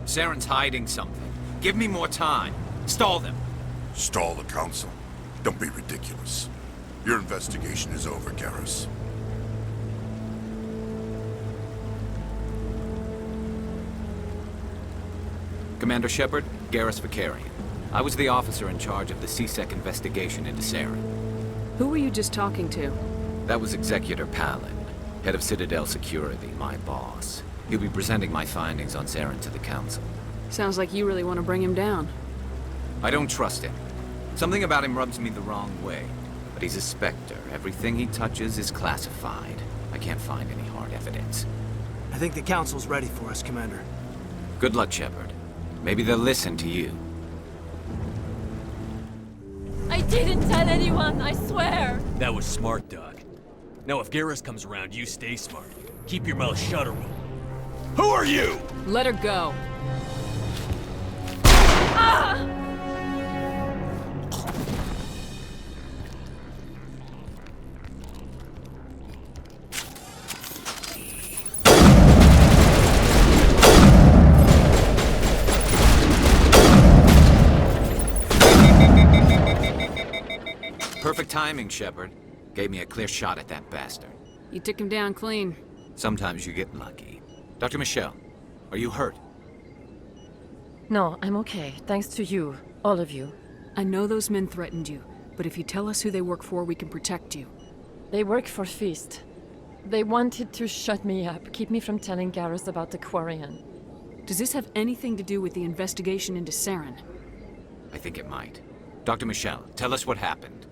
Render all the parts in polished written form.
Saren's hiding something. Give me more time. Stall them. Stall the Council? Don't be ridiculous. Your investigation is over, Garrus. Commander Shepard, Garrus Vakarian. I was the officer in charge of the C-Sec investigation into Saren. Who were you just talking to? That was Executor Palin, head of Citadel Security, my boss. He'll be presenting my findings on Saren to the Council. Sounds like you really want to bring him down. I don't trust him. Something about him rubs me the wrong way. But he's a Spectre. Everything he touches is classified. I can't find any hard evidence. I think the Council's ready for us, Commander. Good luck, Shepard. Maybe they'll listen to you. I didn't tell anyone, I swear! That was smart, Doc. Now if Garrus comes around, you stay smart. Keep your mouth shut or we'll... Who are you? Let her go. Ah! Perfect timing, Shepard. Gave me a clear shot at that bastard. You took him down clean. Sometimes you get lucky. Dr. Michelle, are you hurt? No, I'm okay. Thanks to you. All of you. I know those men threatened you, but if you tell us who they work for, we can protect you. They work for Feast. They wanted to shut me up, keep me from telling Garrus about the Quarian. Does this have anything to do with the investigation into Saren? I think it might. Dr. Michelle, tell us what happened.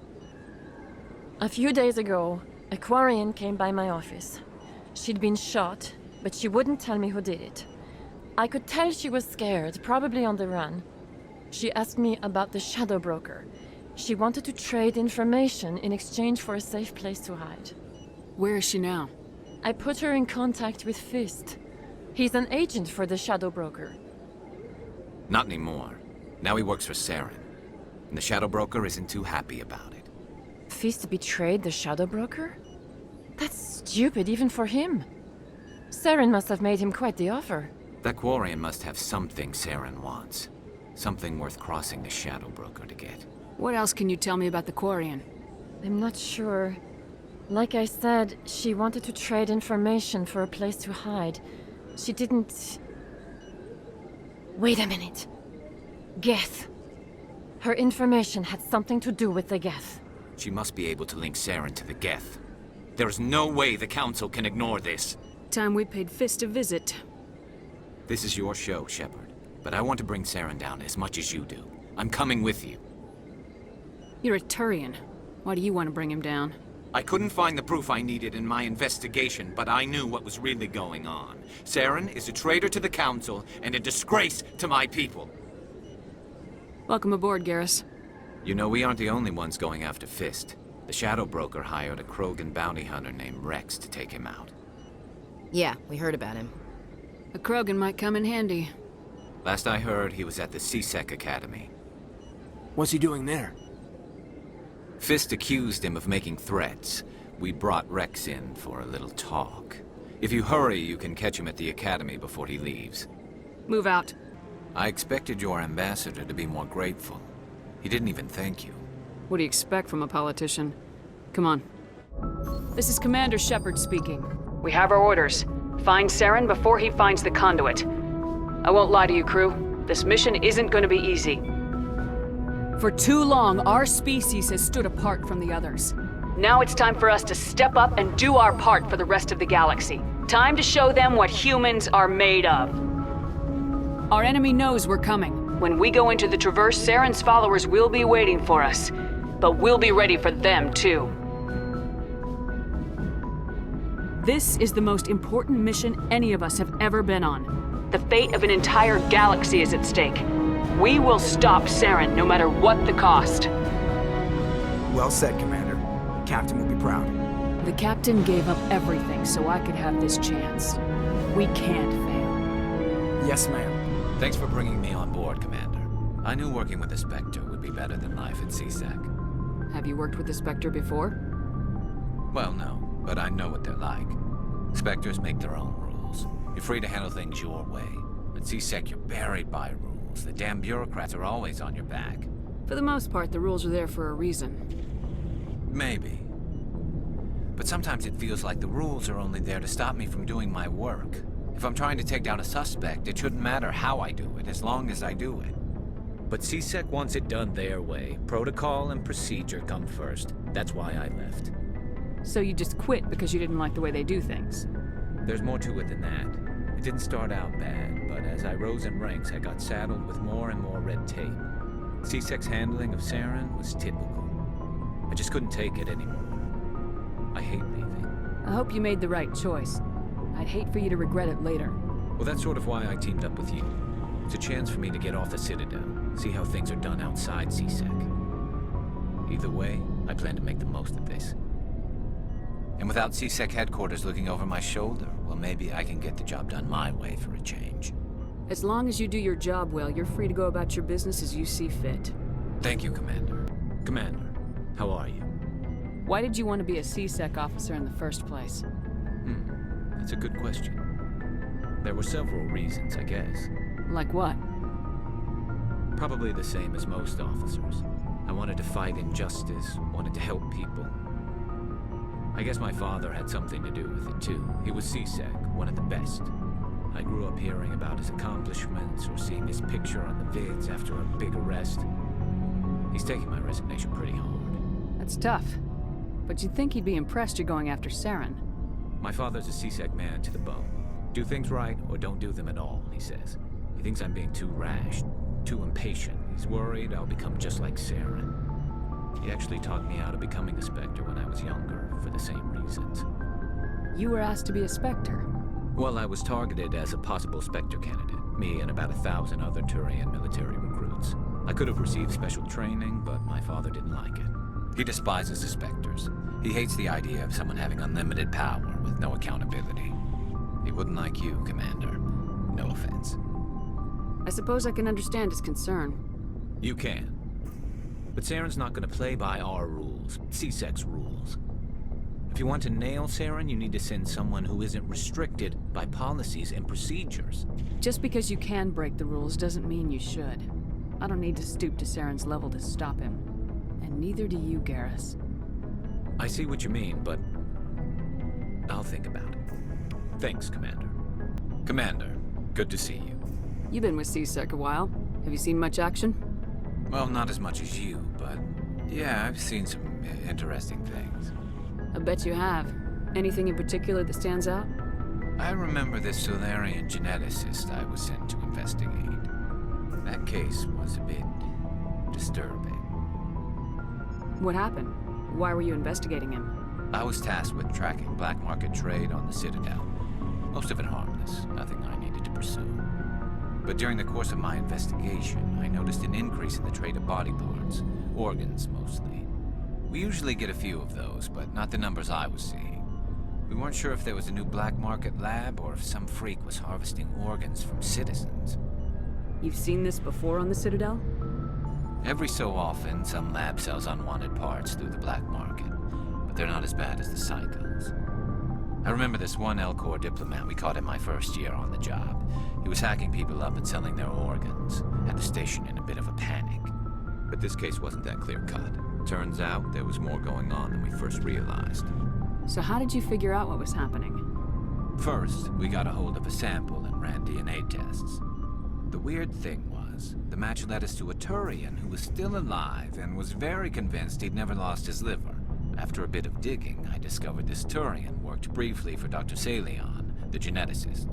A few days ago, a Quarian came by my office. She'd been shot, but she wouldn't tell me who did it. I could tell she was scared, probably on the run. She asked me about the Shadow Broker. She wanted to trade information in exchange for a safe place to hide. Where is she now? I put her in contact with Fist. He's an agent for the Shadow Broker. Not anymore. Now he works for Saren. And the Shadow Broker isn't too happy about it. Fist betrayed the Shadow Broker? That's stupid even for him. Saren must have made him quite the offer. That Quarian must have something Saren wants. Something worth crossing the Shadow Broker to get. What else can you tell me about the Quarian? I'm not sure. Like I said, she wanted to trade information for a place to hide. She didn't... Wait a minute. 𝒏𝒄. Her information had something to do with the 𝒏𝒄. She must be able to link Saren to the 𝒏𝒄. There is no way the Council can ignore this. Time we paid Fist a visit. This is your show, Shepard. But I want to bring Saren down as much as you do. I'm coming with you. You're a Turian. Why do you want to bring him down? I couldn't find the proof I needed in my investigation, but I knew what was really going on. Saren is a traitor to the Council and a disgrace to my people. Welcome aboard, Garrus. You know, we aren't the only ones going after Fist. The Shadow Broker hired a Krogan bounty hunter named Rex to take him out. Yeah, we heard about him. A Krogan might come in handy. Last I heard, he was at the C-Sec Academy. What's he doing there? Fist accused him of making threats. We brought Rex in for a little talk. If you hurry, you can catch him at the Academy before he leaves. Move out. I expected your ambassador to be more grateful. He didn't even thank you. What do you expect from a politician? Come on. This is Commander Shepard speaking. We have our orders. Find Saren before he finds the conduit. I won't lie to you, crew. This mission isn't going to be easy. For too long, our species has stood apart from the others. Now it's time for us to step up and do our part for the rest of the galaxy. Time to show them what humans are made of. Our enemy knows we're coming. When we go into the Traverse, Saren's followers will be waiting for us. But we'll be ready for them, too. This is the most important mission any of us have ever been on. The fate of an entire galaxy is at stake. We will stop Saren, no matter what the cost. Well said, Commander. Captain will be proud. The Captain gave up everything so I could have this chance. We can't fail. Yes, ma'am. Thanks for bringing me on board, Commander. I knew working with the Spectre would be better than life at C-Sec. Have you worked with the Spectre before? Well, no, but I know what they're like. Spectres make their own rules. You're free to handle things your way, but C-Sec, you're buried by rules. The damn bureaucrats are always on your back. For the most part, the rules are there for a reason. Maybe. But sometimes it feels like the rules are only there to stop me from doing my work. If I'm trying to take down a suspect, it shouldn't matter how I do it, as long as I do it. But C-Sec wants it done their way. Protocol and procedure come first. That's why I left. So you just quit because you didn't like the way they do things? There's more to it than that. It didn't start out bad, but as I rose in ranks, I got saddled with more and more red tape. C-Sec's handling of Saren was typical. I just couldn't take it anymore. I hate leaving. I hope you made the right choice. I'd hate for you to regret it later. Well, that's sort of why I teamed up with you. It's a chance for me to get off the Citadel, see how things are done outside C-Sec. Either way, I plan to make the most of this. And without C-Sec headquarters looking over my shoulder, well, maybe I can get the job done my way for a change. As long as you do your job well, you're free to go about your business as you see fit. Thank you, Commander. Commander, how are you? Why did you want to be a C-Sec officer in the first place? That's a good question. There were several reasons, I guess. Like what? Probably the same as most officers. I wanted to fight injustice, wanted to help people. I guess my father had something to do with it too. He was C-Sec, one of the best. I grew up hearing about his accomplishments or seeing his picture on the vids after a big arrest. He's taking my resignation pretty hard. That's tough. But you'd think he'd be impressed you're going after Saren. My father's a C-Sec man to the bone. Do things right or don't do them at all, he says. He thinks I'm being too rash, too impatient. He's worried I'll become just like Saren. He actually talked me out of becoming a Spectre when I was younger, for the same reasons. You were asked to be a Spectre. Well, I was targeted as a possible Spectre candidate, me and about 1,000 other Turian military recruits. I could have received special training, but my father didn't like it. He despises the Spectres. He hates the idea of someone having unlimited power with no accountability. He wouldn't like you, Commander. No offense. I suppose I can understand his concern. You can. But Saren's not going to play by our rules, C-Sec's rules. If you want to nail Saren, you need to send someone who isn't restricted by policies and procedures. Just because you can break the rules doesn't mean you should. I don't need to stoop to Saren's level to stop him. And neither do you, Garrus. I see what you mean, but I'll think about it. Thanks, Commander. Commander, good to see you. You've been with C-Sec a while. Have you seen much action? Well, not as much as you, but yeah, I've seen some interesting things. I bet you have. Anything in particular that stands out? I remember this Solarian geneticist I was sent to investigate. That case was a bit disturbing. What happened? Why were you investigating him? I was tasked with tracking black market trade on the Citadel. Most of it harmless, nothing I needed to pursue. But during the course of my investigation, I noticed an increase in the trade of body parts, organs mostly. We usually get a few of those, but not the numbers I was seeing. We weren't sure if there was a new black market lab or if some freak was harvesting organs from citizens. You've seen this before on the Citadel? Every so often, some lab sells unwanted parts through the black market, but they're not as bad as the cycles. I remember this one L-Corps diplomat we caught in my first year on the job. He was hacking people up and selling their organs, had the station in a bit of a panic. But this case wasn't that clear-cut. Turns out there was more going on than we first realized. So how did you figure out what was happening? First, we got a hold of a sample and ran DNA tests. The weird thing was, the match led us to a Turian who was still alive and was very convinced he'd never lost his liver. After a bit of digging, I discovered this Turian worked briefly for Dr. Saleon, the geneticist.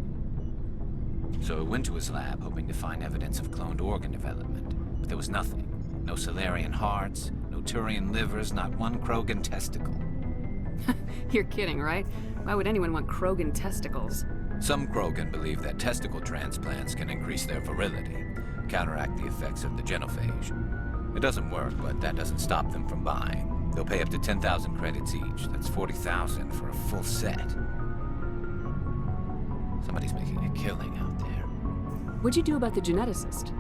So I went to his lab hoping to find evidence of cloned organ development, but there was nothing. No Solarian hearts, no Turian livers, not one Krogan testicle. You're kidding, right? Why would anyone want Krogan testicles? Some Krogan believe that testicle transplants can increase their virility, counteract the effects of the genophage. It doesn't work, but that doesn't stop them from buying. They'll pay up to 10,000 credits each. That's 40,000 for a full set. Somebody's making a killing out there. What'd you do about the geneticist?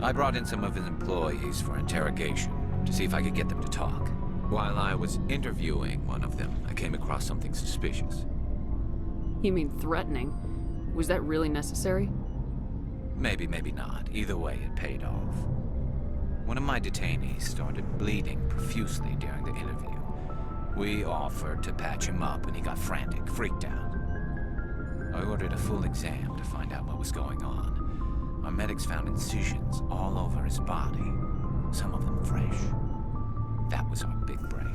I brought in some of his employees for interrogation to see if I could get them to talk. While I was interviewing one of them, I came across something suspicious. You mean threatening? Was that really necessary? Maybe, maybe not. Either way, it paid off. One of my detainees started bleeding profusely during the interview. We offered to patch him up, and he got frantic, freaked out. I ordered a full exam to find out what was going on. Our medics found incisions all over his body, some of them fresh. That was our big break.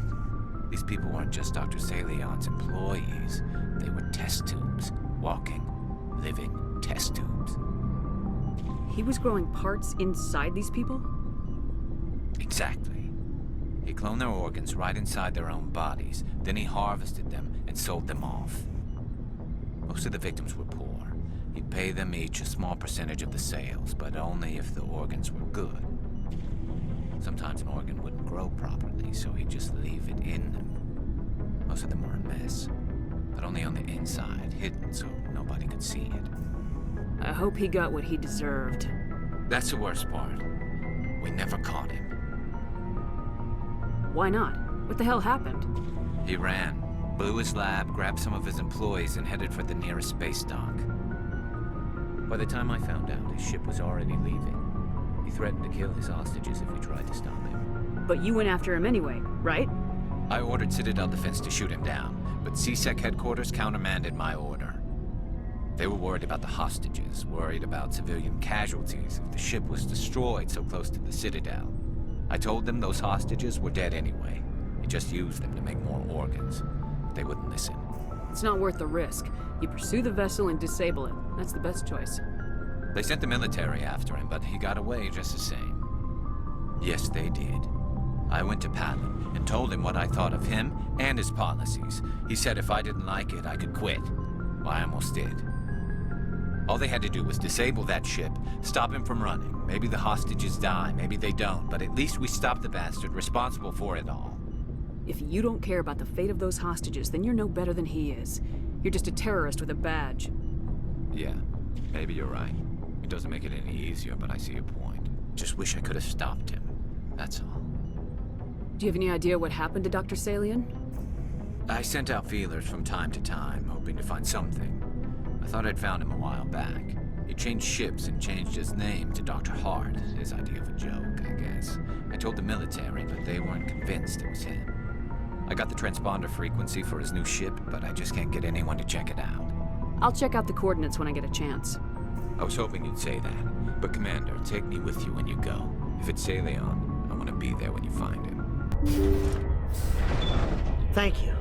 These people weren't just Dr. Saleon's employees. They were test tubes. Walking, living test tubes. He was growing parts inside these people? Exactly. He cloned their organs right inside their own bodies. Then he harvested them and sold them off. Most of the victims were poor. He'd pay them each a small percentage of the sales, but only if the organs were good. Sometimes an organ wouldn't grow properly, so he'd just leave it in them. Most of them were a mess, but only on the inside, hidden so nobody could see it. I hope he got what he deserved. That's the worst part. We never caught him. Why not? What the hell happened? He ran, blew his lab, grabbed some of his employees, and headed for the nearest space dock. By the time I found out, his ship was already leaving. He threatened to kill his hostages if we tried to stop him. But you went after him anyway, right? I ordered Citadel Defense to shoot him down, but CSEC headquarters countermanded my order. They were worried about the hostages, worried about civilian casualties if the ship was destroyed so close to the Citadel. I told them those hostages were dead anyway. He just used them to make more organs. But they wouldn't listen. It's not worth the risk. You pursue the vessel and disable it. That's the best choice. They sent the military after him, but he got away just the same. Yes, they did. I went to Palin and told him what I thought of him and his policies. He said if I didn't like it, I could quit. Well, I almost did. All they had to do was disable that ship, stop him from running. Maybe the hostages die, maybe they don't, but at least we stopped the bastard responsible for it all. If you don't care about the fate of those hostages, then you're no better than he is. You're just a terrorist with a badge. Yeah, maybe you're right. It doesn't make it any easier, but I see your point. Just wish I could have stopped him. That's all. Do you have any idea what happened to Dr. Saleon? I sent out feelers from time to time, hoping to find something. I thought I'd found him a while back. He changed ships and changed his name to Dr. Hart, his idea of a joke, I guess. I told the military, but they weren't convinced it was him. I got the transponder frequency for his new ship, but I just can't get anyone to check it out. I'll check out the coordinates when I get a chance. I was hoping you'd say that, but Commander, take me with you when you go. If it's Saleon, I want to be there when you find him. Thank you.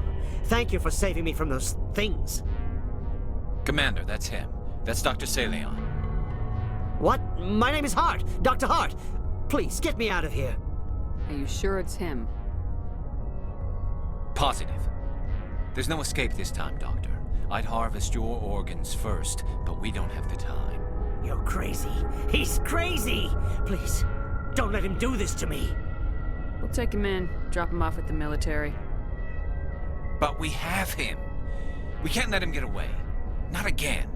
Thank you for saving me from those things. Commander, that's him. That's Dr. Saleon. What? My name is Hart. Dr. Hart. Please, get me out of here. Are you sure it's him? Positive. There's no escape this time, Doctor. I'd harvest your organs first, but we don't have the time. You're crazy. He's crazy! Please, don't let him do this to me. We'll take him in, drop him off at the military. But we have him. We can't let him get away. Not again.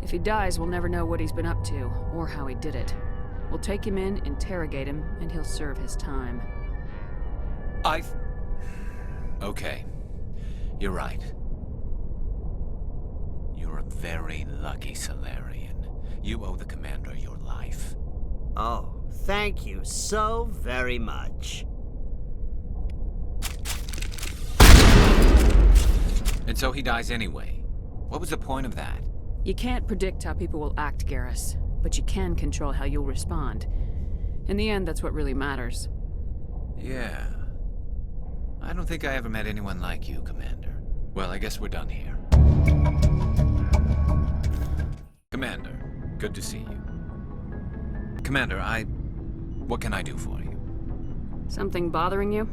If he dies, we'll never know what he's been up to, or how he did it. We'll take him in, interrogate him, and he'll serve his time. Okay. You're right. You're a very lucky Salarian. You owe the Commander your life. Oh, thank you so very much. And so he dies anyway. What was the point of that? You can't predict how people will act, Garrus, but you can control how you'll respond. In the end, that's what really matters. Yeah. I don't think I ever met anyone like you, Commander. Well, I guess we're done here. Commander, good to see you. Commander, what can I do for you? Something bothering you?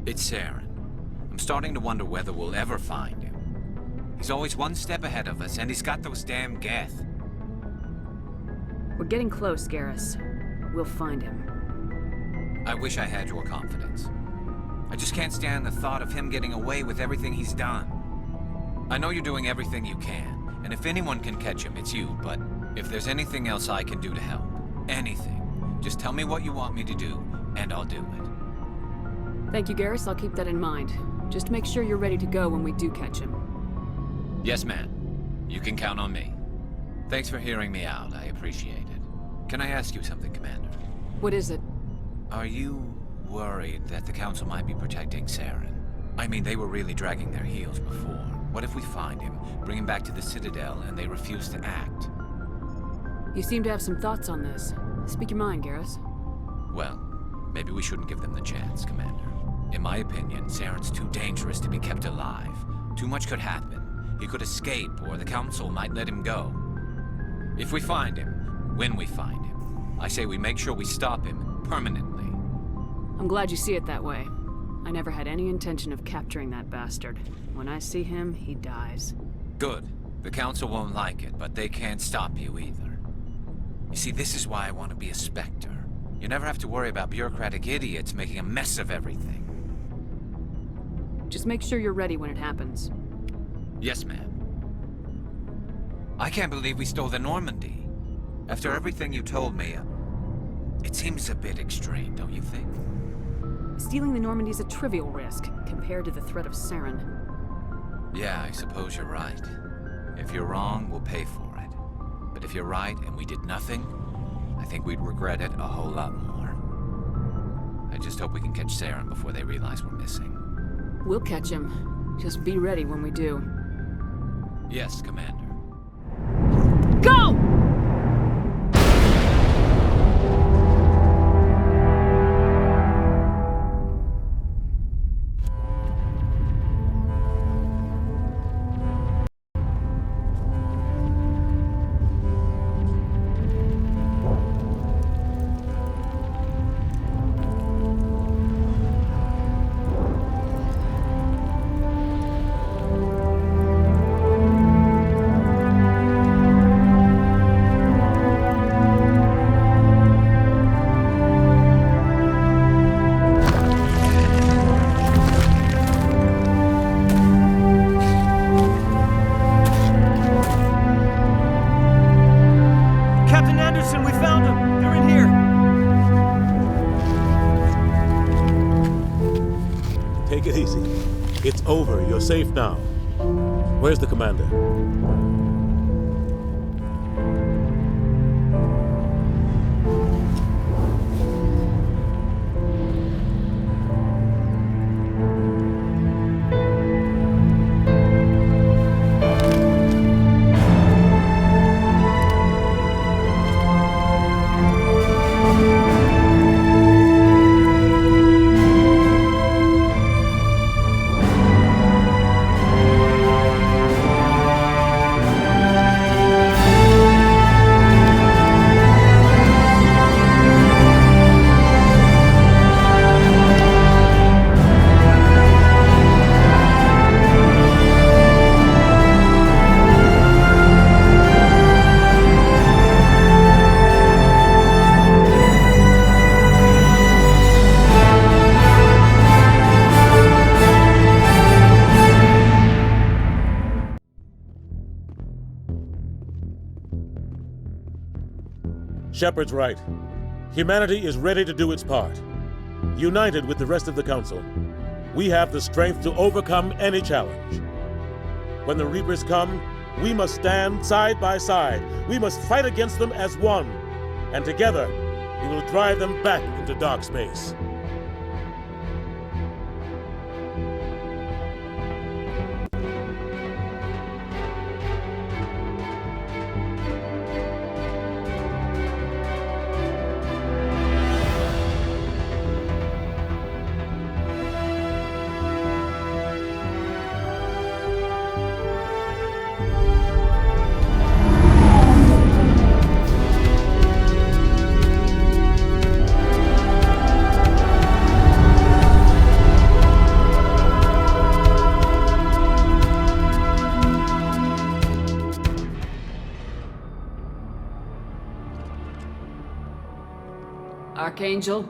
It's Saren. I'm starting to wonder whether we'll ever find him. He's always one step ahead of us, and he's got those damn Geth. We're getting close, Garrus. We'll find him. I wish I had your confidence. I just can't stand the thought of him getting away with everything he's done. I know you're doing everything you can, and if anyone can catch him, it's you, but if there's anything else I can do to help, anything, just tell me what you want me to do, and I'll do it. Thank you, Garrus. I'll keep that in mind. Just make sure you're ready to go when we do catch him. Yes, ma'am. You can count on me. Thanks for hearing me out. I appreciate it. Can I ask you something, Commander? What is it? Are you worried that the Council might be protecting Saren? I mean, they were really dragging their heels before. What if we find him, bring him back to the Citadel, and they refuse to act? You seem to have some thoughts on this. Speak your mind, Garrus. Well, maybe we shouldn't give them the chance, Commander. In my opinion, Saren's too dangerous to be kept alive. Too much could happen. He could escape, or the Council might let him go. If we find him, when we find him, I say we make sure we stop him permanently. I'm glad you see it that way. I never had any intention of capturing that bastard. When I see him, he dies. Good. The Council won't like it, but they can't stop you either. You see, this is why I want to be a Spectre. You never have to worry about bureaucratic idiots making a mess of everything. Just make sure you're ready when it happens. Yes, ma'am. I can't believe we stole the Normandy. After everything you told me, it seems a bit extreme, don't you think? Stealing the Normandy is a trivial risk compared to the threat of Saren. Yeah, I suppose you're right. If you're wrong, we'll pay for it. But if you're right and we did nothing, I think we'd regret it a whole lot more. I just hope we can catch Saren before they realize we're missing. We'll catch him. Just be ready when we do. Yes, Commander. Go! You're safe now. Where's the commander? Shepard's right. Humanity is ready to do its part. United with the rest of the Council, we have the strength to overcome any challenge. When the Reapers come, we must stand side by side. We must fight against them as one. And together, we will drive them back into dark space. Archangel?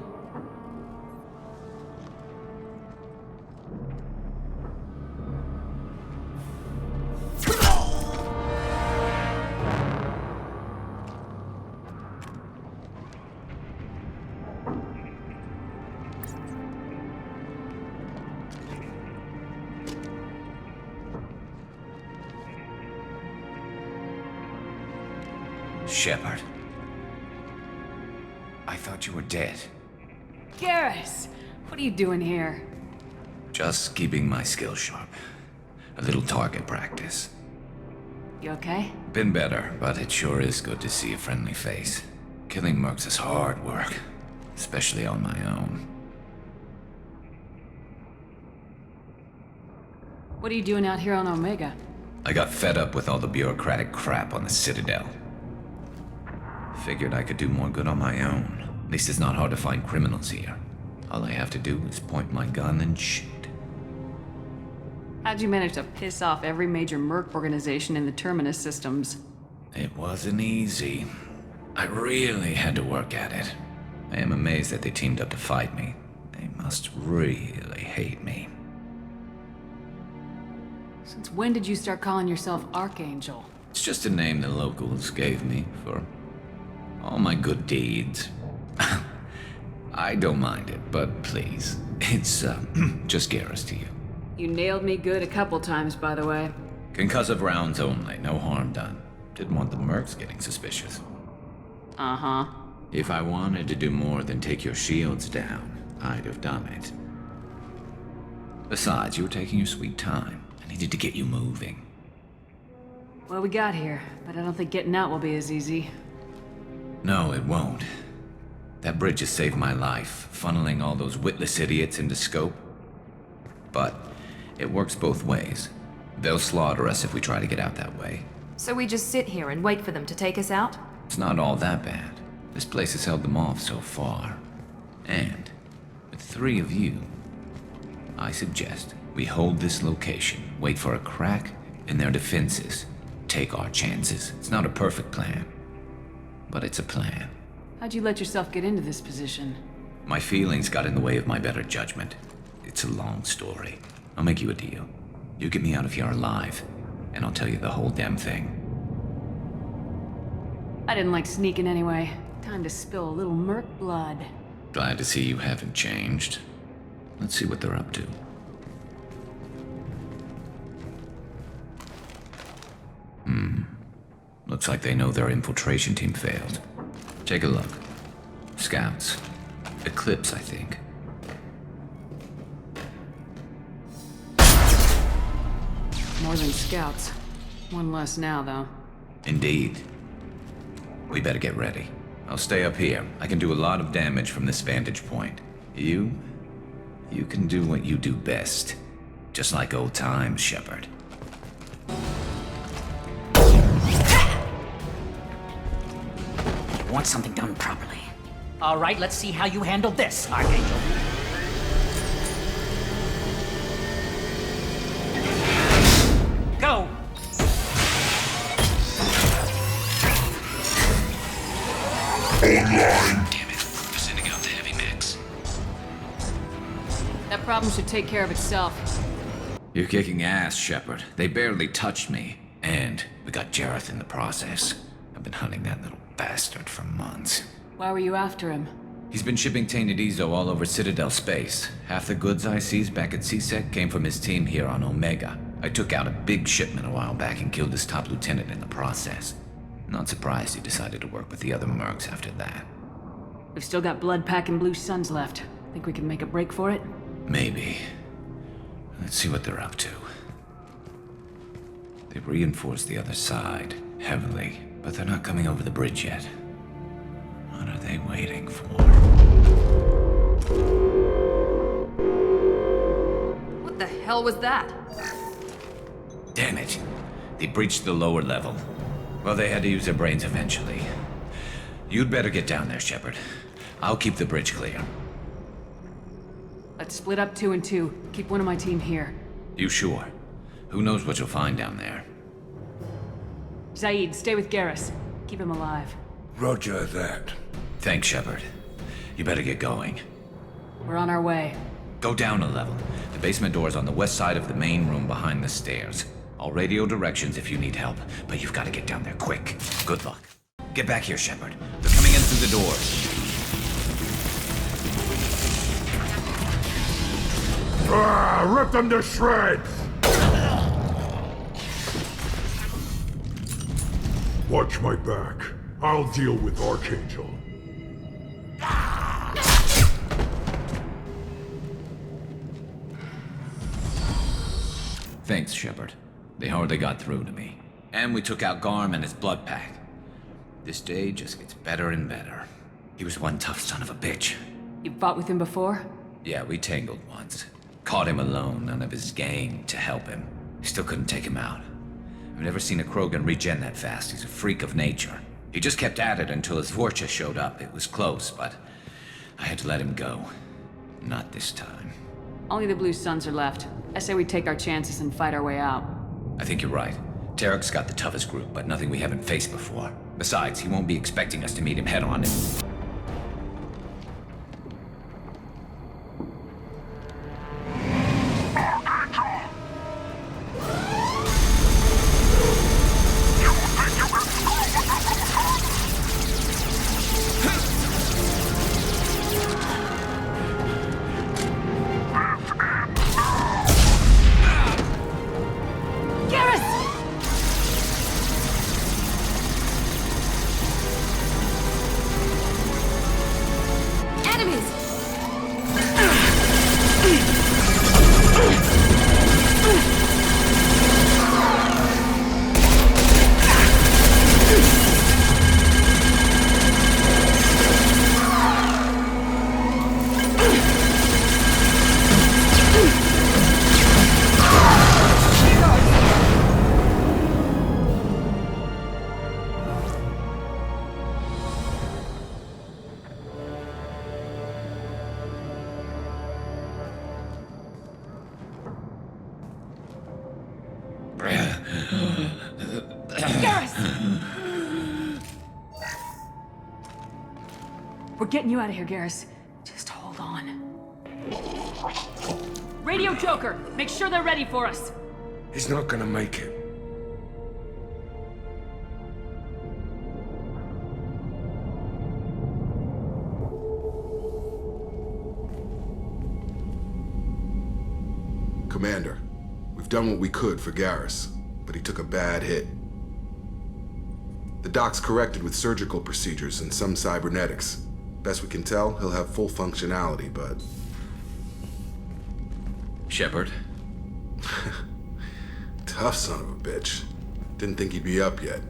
Shepard. I thought you were dead. Garrus! What are you doing here? Just keeping my skills sharp. A little target practice. You okay? Been better, but it sure is good to see a friendly face. Killing mercs is hard work, especially on my own. What are you doing out here on Omega? I got fed up with all the bureaucratic crap on the Citadel. Figured I could do more good on my own. At least it's not hard to find criminals here. All I have to do is point my gun and shoot. How'd you manage to piss off every major merc organization in the Terminus systems? It wasn't easy. I really had to work at it. I am amazed that they teamed up to fight me. They must really hate me. Since when did you start calling yourself Archangel? It's just a name the locals gave me for all my good deeds. I don't mind it, but please, it's just Garrus to you. You nailed me good a couple times, by the way. Concussive rounds only, no harm done. Didn't want the mercs getting suspicious. Uh-huh. If I wanted to do more than take your shields down, I'd have done it. Besides, you were taking your sweet time. I needed to get you moving. Well, we got here, but I don't think getting out will be as easy. No, it won't. That bridge has saved my life, funneling all those witless idiots into scope. But it works both ways. They'll slaughter us if we try to get out that way. So we just sit here and wait for them to take us out? It's not all that bad. This place has held them off so far. And with 3 of you, I suggest we hold this location, wait for a crack in their defenses, take our chances. It's not a perfect plan, but it's a plan. How'd you let yourself get into this position? My feelings got in the way of my better judgment. It's a long story. I'll make you a deal. You get me out of here alive, and I'll tell you the whole damn thing. I didn't like sneaking anyway. Time to spill a little merc blood. Glad to see you haven't changed. Let's see what they're up to. Looks like they know their infiltration team failed. Take a look. Scouts. Eclipse, I think. More than scouts. One less now, though. Indeed. We better get ready. I'll stay up here. I can do a lot of damage from this vantage point. You can do what you do best. Just like old times, Shepard. You want something done properly. All right, let's see how you handle this, Archangel. Go! Online! Damn it. They're sending out the heavy mix. That problem should take care of itself. You're kicking ass, Shepard. They barely touched me. And we got Jareth in the process. I've been hunting that little bastard for months. Why were you after him? He's been shipping tainted Ezo all over Citadel space. Half the goods I seized back at CSEC came from his team here on Omega. I took out a big shipment a while back and killed his top lieutenant in the process. Not surprised he decided to work with the other mercs after that. We've still got blood packing blue suns left. Think we can make a break for it? Maybe. Let's see what they're up to. They've reinforced the other side, heavily, but they're not coming over the bridge yet. What are they waiting for? What the hell was that? Damn it. They breached the lower level. Well, they had to use their brains eventually. You'd better get down there, Shepard. I'll keep the bridge clear. Let's split up 2 and 2. Keep one of my team here. You sure? Who knows what you'll find down there? Zaid, stay with Garrus. Keep him alive. Roger that. Thanks, Shepard. You better get going. We're on our way. Go down a level. The basement door's on the west side of the main room behind the stairs. I'll radio directions if you need help, but you've got to get down there quick. Good luck. Get back here, Shepard. They're coming in through the doors. Rip them to shreds! Watch my back. I'll deal with Archangel. Thanks, Shepard. They hardly got through to me. And we took out Garm and his blood pack. This day just gets better and better. He was one tough son of a bitch. You fought with him before? Yeah, we tangled once. Caught him alone, none of his gang to help him. Still couldn't take him out. I've never seen a Krogan regen that fast. He's a freak of nature. He just kept at it until his 𝒉𝒂 showed up. It was close, but I had to let him go. Not this time. Only the Blue Suns are left. I say we take our chances and fight our way out. I think you're right. Tarek's got the toughest group, but nothing we haven't faced before. Besides, he won't be expecting us to meet him head-on. We're getting you out of here, Garrus. Just hold on. Radio Joker! Make sure they're ready for us! He's not gonna make it. Commander, we've done what we could for Garrus, but he took a bad hit. The doc's corrected with surgical procedures and some cybernetics. Best we can tell, he'll have full functionality, but... Shepard? Tough son of a bitch. Didn't think he'd be up yet.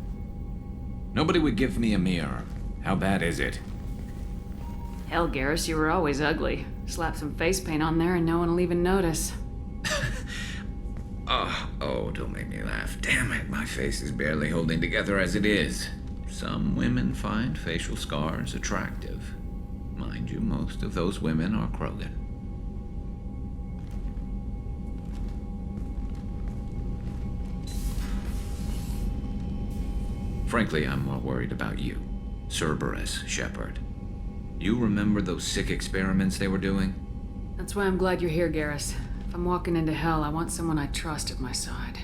Nobody would give me a mirror. How bad is it? Hell, Garrus, you were always ugly. Slap some face paint on there and no one will even notice. Oh, don't make me laugh. Damn it, my face is barely holding together as it is. Some women find facial scars attractive. Mind you, most of those women are Krogan. Frankly, I'm more worried about you. Cerberus, Shepard. You remember those sick experiments they were doing? That's why I'm glad you're here, Garrus. If I'm walking into hell, I want someone I trust at my side.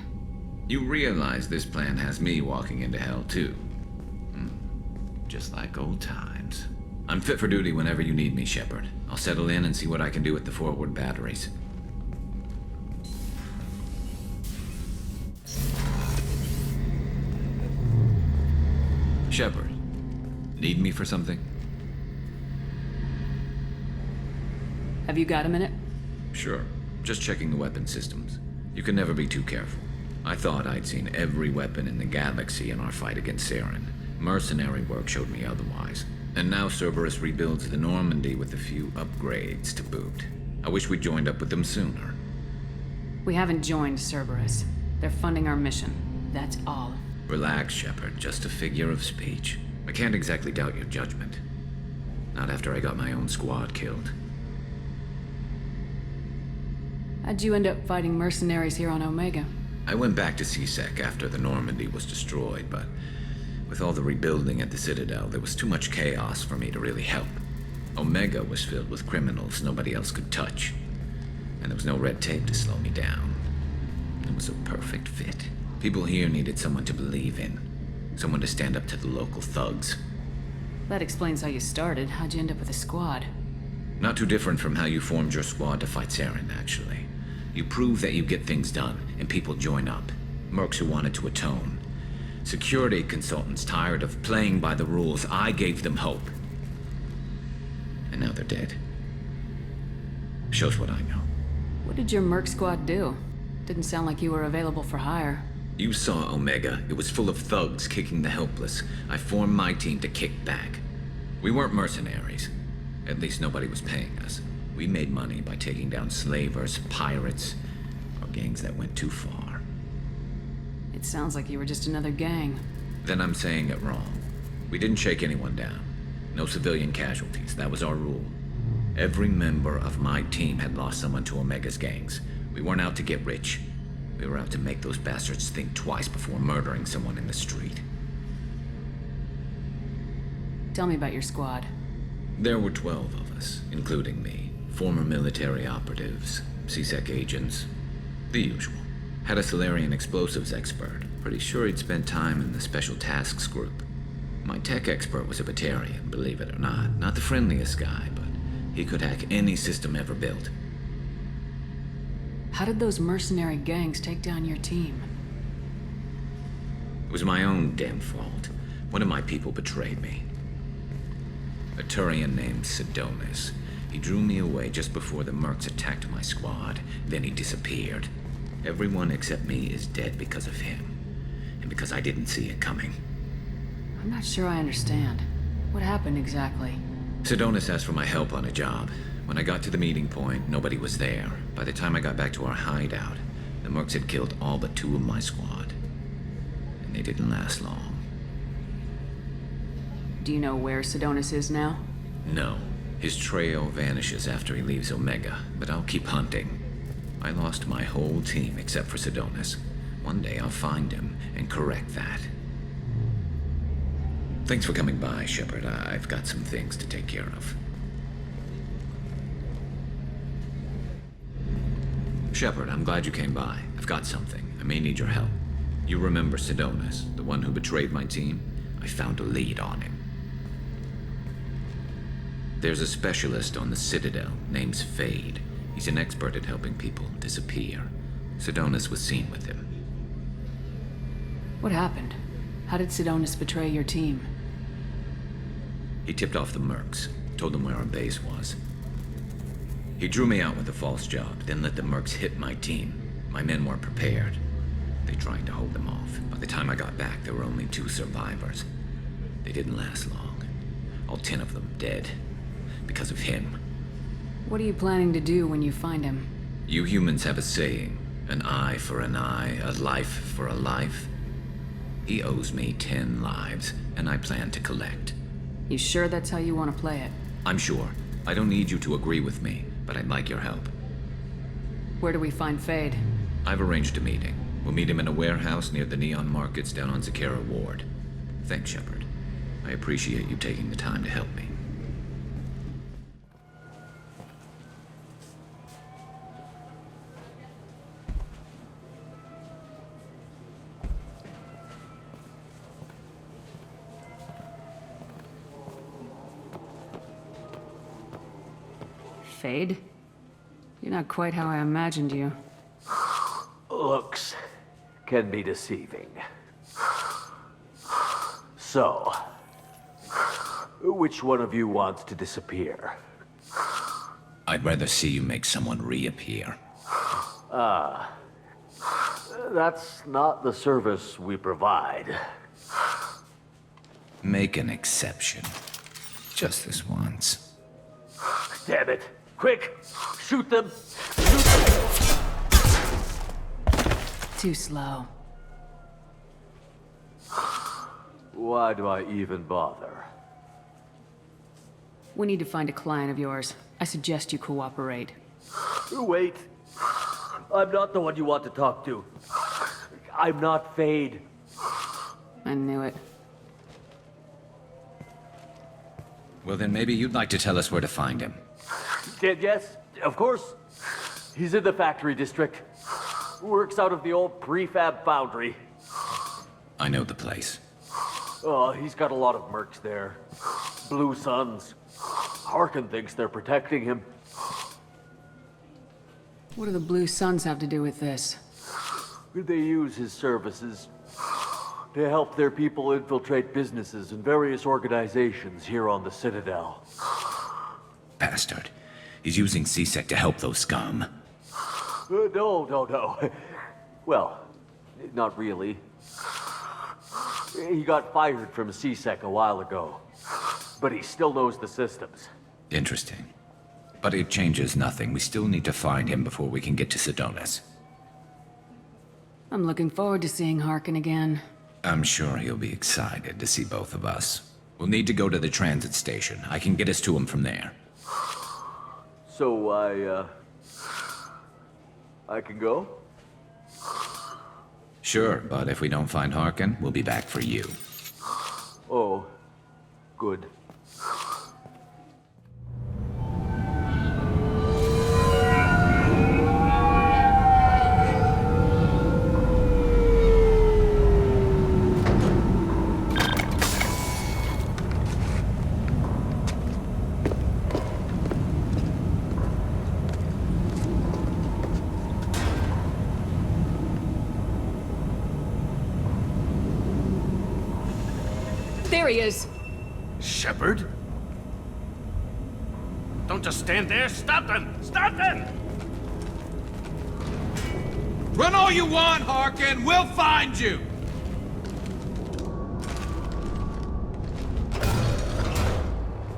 You realize this plan has me walking into hell, too. Just like old times. I'm fit for duty whenever you need me, Shepard. I'll settle in and see what I can do with the forward batteries. Shepard, need me for something? Have you got a minute? Sure. Just checking the weapon systems. You can never be too careful. I thought I'd seen every weapon in the galaxy in our fight against Saren. Mercenary work showed me otherwise. And now Cerberus rebuilds the Normandy with a few upgrades to boot. I wish we'd joined up with them sooner. We haven't joined Cerberus. They're funding our mission. That's all. Relax, Shepard. Just a figure of speech. I can't exactly doubt your judgment. Not after I got my own squad killed. How'd you end up fighting mercenaries here on Omega? I went back to C-Sec after the Normandy was destroyed, but with all the rebuilding at the Citadel, there was too much chaos for me to really help. Omega was filled with criminals nobody else could touch, and there was no red tape to slow me down. It was a perfect fit. People here needed someone to believe in, someone to stand up to the local thugs. That explains how you started. How'd you end up with a squad? Not too different from how you formed your squad to fight Saren, actually. You prove that you get things done, and people join up. Mercs who wanted to atone. Security consultants tired of playing by the rules. I gave them hope. And now they're dead. Shows what I know. What did your merc squad do? Didn't sound like you were available for hire. You saw Omega. It was full of thugs kicking the helpless. I formed my team to kick back. We weren't mercenaries. At least nobody was paying us. We made money by taking down slavers, pirates, or gangs that went too far. It sounds like you were just another gang. Then I'm saying it wrong. We didn't shake anyone down. No civilian casualties. That was our rule. Every member of my team had lost someone to Omega's gangs. We weren't out to get rich. We were out to make those bastards think twice before murdering someone in the street. Tell me about your squad. There were 12 of us, including me. Former military operatives, CSEC agents, the usual. Had a Salarian explosives expert. Pretty sure he'd spent time in the Special Tasks Group. My tech expert was a Batarian, believe it or not. Not the friendliest guy, but he could hack any system ever built. How did those mercenary gangs take down your team? It was my own damn fault. One of my people betrayed me. A Turian named Sidonis. He drew me away just before the mercs attacked my squad. Then he disappeared. Everyone except me is dead because of him. And because I didn't see it coming. I'm not sure I understand. What happened exactly? Sidonis asked for my help on a job. When I got to the meeting point, nobody was there. By the time I got back to our hideout, the mercs had killed all but 2 of my squad. And they didn't last long. Do you know where Sidonis is now? No. His trail vanishes after he leaves Omega, but I'll keep hunting. I lost my whole team except for Sidonis. One day I'll find him and correct that. Thanks for coming by, Shepard. I've got some things to take care of. Shepard, I'm glad you came by. I've got something. I may need your help. You remember Sidonis, the one who betrayed my team? I found a lead on him. There's a specialist on the Citadel named Fade. He's an expert at helping people disappear. Sidonis was seen with him. What happened? How did Sidonis betray your team? He tipped off the mercs, told them where our base was. He drew me out with a false job, then let the mercs hit my team. My men weren't prepared. They tried to hold them off. By the time I got back, there were only 2 survivors. They didn't last long. All 10 of them dead. Because of him. What are you planning to do when you find him? You humans have a saying. An eye for an eye, a life for a life. He owes me 10 lives, and I plan to collect. You sure that's how you want to play it? I'm sure. I don't need you to agree with me, but I'd like your help. Where do we find Fade? I've arranged a meeting. We'll meet him in a warehouse near the Neon Markets down on Zakera Ward. Thanks, Shepard. I appreciate you taking the time to help me. Fade? You're not quite how I imagined you. Looks can be deceiving. So, which one of you wants to disappear? I'd rather see you make someone reappear. That's not the service we provide. Make an exception. Just this once. Damn it. Quick! Shoot them! Shoot them! Too slow. Why do I even bother? We need to find a client of yours. I suggest you cooperate. Wait. I'm not the one you want to talk to. I'm not Fade. I knew it. Well, then maybe you'd like to tell us where to find him. Yes, of course. He's in the factory district. Works out of the old prefab foundry. I know the place. Oh, he's got a lot of mercs there. Blue Suns. Harkin thinks they're protecting him. What do the Blue Suns have to do with this? They use his services. to help their people infiltrate businesses and various organizations here on the Citadel. Bastard. He's using C-Sec to help those scum. No. Well, not really. He got fired from C-Sec a while ago, but he still knows the systems. Interesting. But it changes nothing. We still need to find him before we can get to Sidonis. I'm looking forward to seeing Harkin again. I'm sure he'll be excited to see both of us. We'll need to go to the transit station. I can get us to him from there. So I can go? Sure, but if we don't find Harkin, we'll be back for you. Oh, good. There he is! Shepard? Don't just stand there! Stop them! Stop them! Run all you want, Harkin! We'll find you!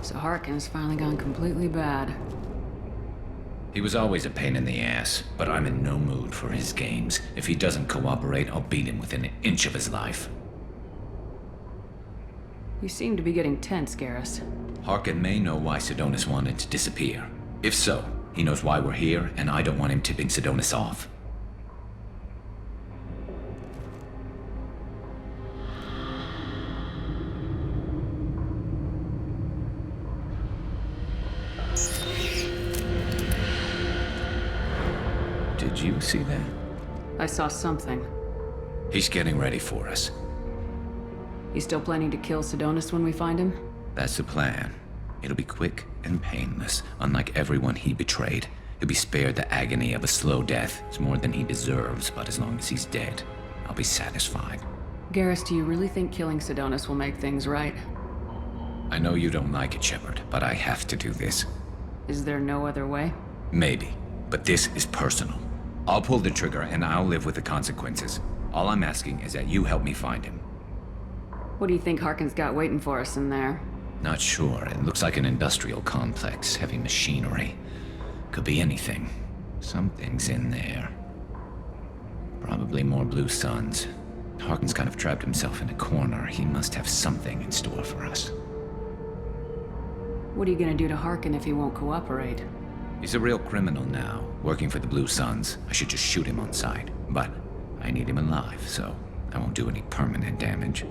So Harkin has finally gone completely bad. He was always a pain in the ass, but I'm in no mood for his games. If he doesn't cooperate, I'll beat him within an inch of his life. You seem to be getting tense, Garrus. Harkin may know why Sidonis wanted to disappear. If so, he knows why we're here, and I don't want him tipping Sidonis off. Did you see that? I saw something. He's getting ready for us. You still planning to kill Sidonis when we find him? That's the plan. It'll be quick and painless. Unlike everyone he betrayed, he'll be spared the agony of a slow death. It's more than he deserves, but as long as he's dead, I'll be satisfied. Garrus, do you really think killing Sidonis will make things right? I know you don't like it, Shepard, but I have to do this. Is there no other way? Maybe, but this is personal. I'll pull the trigger and I'll live with the consequences. All I'm asking is that you help me find him. What do you think Harkin's got waiting for us in there? Not sure. It looks like an industrial complex, heavy machinery. Could be anything. Something's in there. Probably more blue suns. Harkin's kind of trapped himself in a corner. He must have something in store for us. What are you gonna do to Harkin if he won't cooperate? He's a real criminal now, working for the Blue Suns. I should just shoot him on sight. But I need him alive, so I won't do any permanent damage.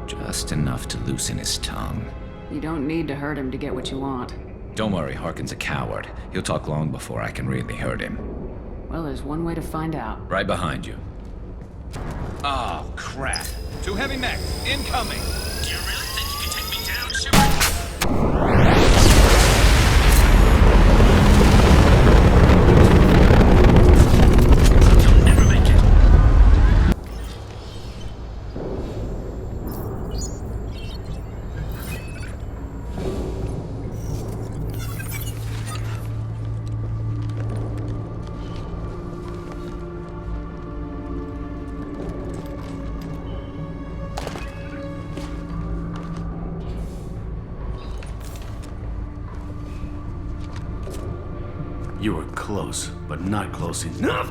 Just enough to loosen his tongue. You don't need to hurt him to get what you want. Don't worry, Harkin's a coward. He'll talk long before I can really hurt him. Well, there's one way to find out. Right behind you. Oh, crap. 2 heavy mechs, incoming! Do you really think you can take me down, Shepard? You'll never make it! You were close, but not close enough.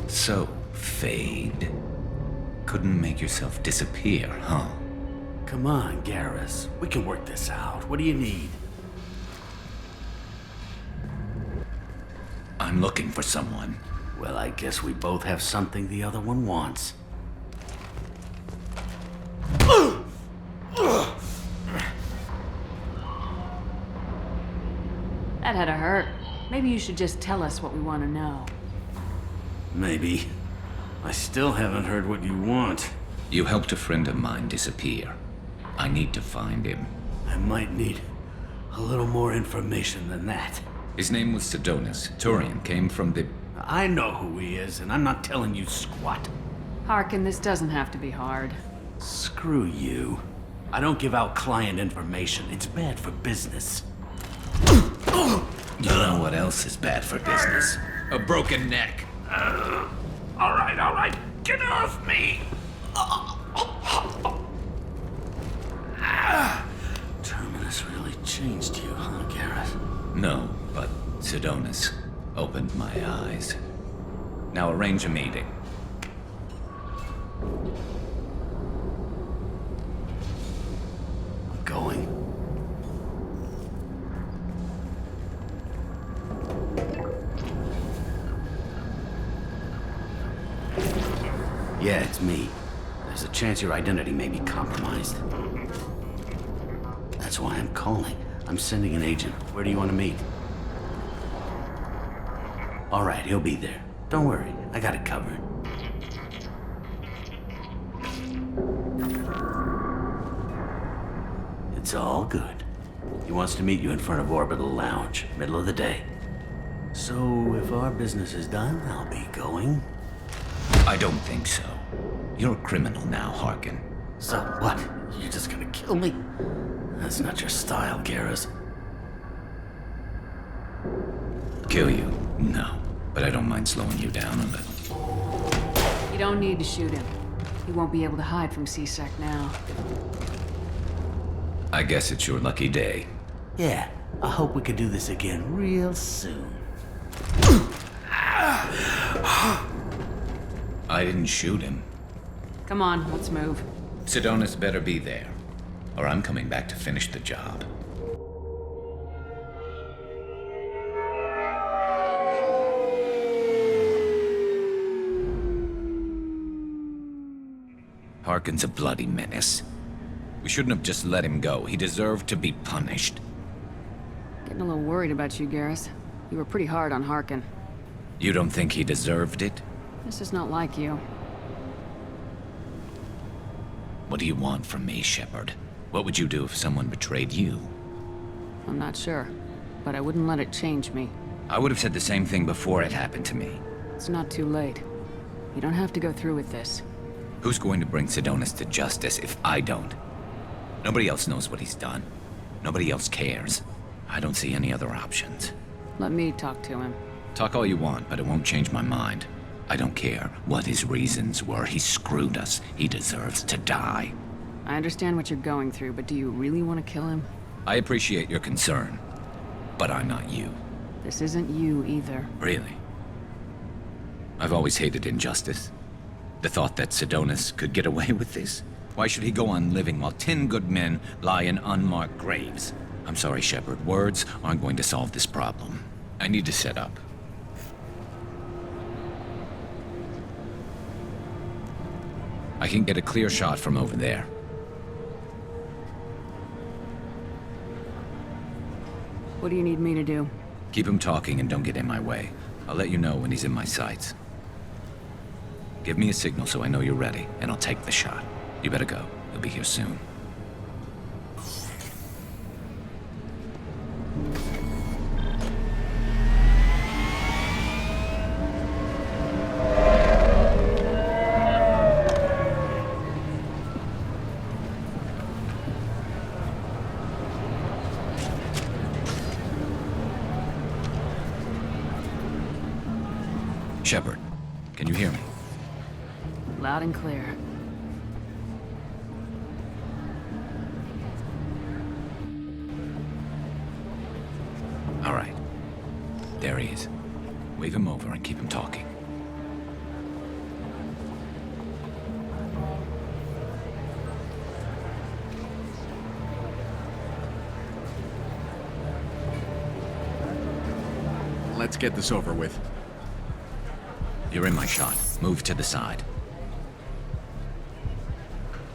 So, Fade. Couldn't make yourself disappear, huh? Come on, Garrus. We can work this out. What do you need? I'm looking for someone. Well, I guess we both have something the other one wants. That had to hurt. Maybe you should just tell us what we want to know. Maybe. I still haven't heard what you want. You helped a friend of mine disappear. I need to find him. I might need a little more information than that. His name was Sidonis. Turian, came from the I know who he is, and I'm not telling you squat. Harkin, this doesn't have to be hard. Screw you. I don't give out client information. It's bad for business. You know what else is bad for business? A broken neck. All right. Get off me! Terminus really changed you, huh, Garrus? No, but Sidonis opened my eyes. Now arrange a meeting. I'm going. Yeah, it's me. There's a chance your identity may be compromised. That's why I'm calling. I'm sending an agent. Where do you want to meet? All right, he'll be there. Don't worry, I got it covered. It's all good. He wants to meet you in front of Orbital Lounge, middle of the day. So, if our business is done, I'll be going. I don't think so. You're a criminal now, Harkin. So what? You're just gonna kill me? That's not your style, Garrus. Kill you? No. But I don't mind slowing you down a little. You don't need to shoot him. He won't be able to hide from C-Sec now. I guess it's your lucky day. Yeah, I hope we can do this again real soon. I didn't shoot him. Come on, let's move. Sidonis better be there, or I'm coming back to finish the job. Harkin's a bloody menace. We shouldn't have just let him go. He deserved to be punished. Getting a little worried about you, Garrus. You were pretty hard on Harkin. You don't think he deserved it? This is not like you. What do you want from me, Shepard? What would you do if someone betrayed you? I'm not sure, but I wouldn't let it change me. I would have said the same thing before it happened to me. It's not too late. You don't have to go through with this. Who's going to bring Sidonis to justice if I don't? Nobody else knows what he's done. Nobody else cares. I don't see any other options. Let me talk to him. Talk all you want, but it won't change my mind. I don't care what his reasons were. He screwed us. He deserves to die. I understand what you're going through, but do you really want to kill him? I appreciate your concern, but I'm not you. This isn't you either. Really? I've always hated injustice. The thought that Sidonis could get away with this? Why should he go on living while 10 good men lie in unmarked graves? I'm sorry, Shepard. Words aren't going to solve this problem. I need to set up. I can get a clear shot from over there. What do you need me to do? Keep him talking and don't get in my way. I'll let you know when he's in my sights. Give me a signal so I know you're ready, and I'll take the shot. You better go. He'll be here soon. Shepard, can you hear me? Loud and clear. All right. There he is. Wave him over and keep him talking. Let's get this over with. You're in my shot. Move to the side.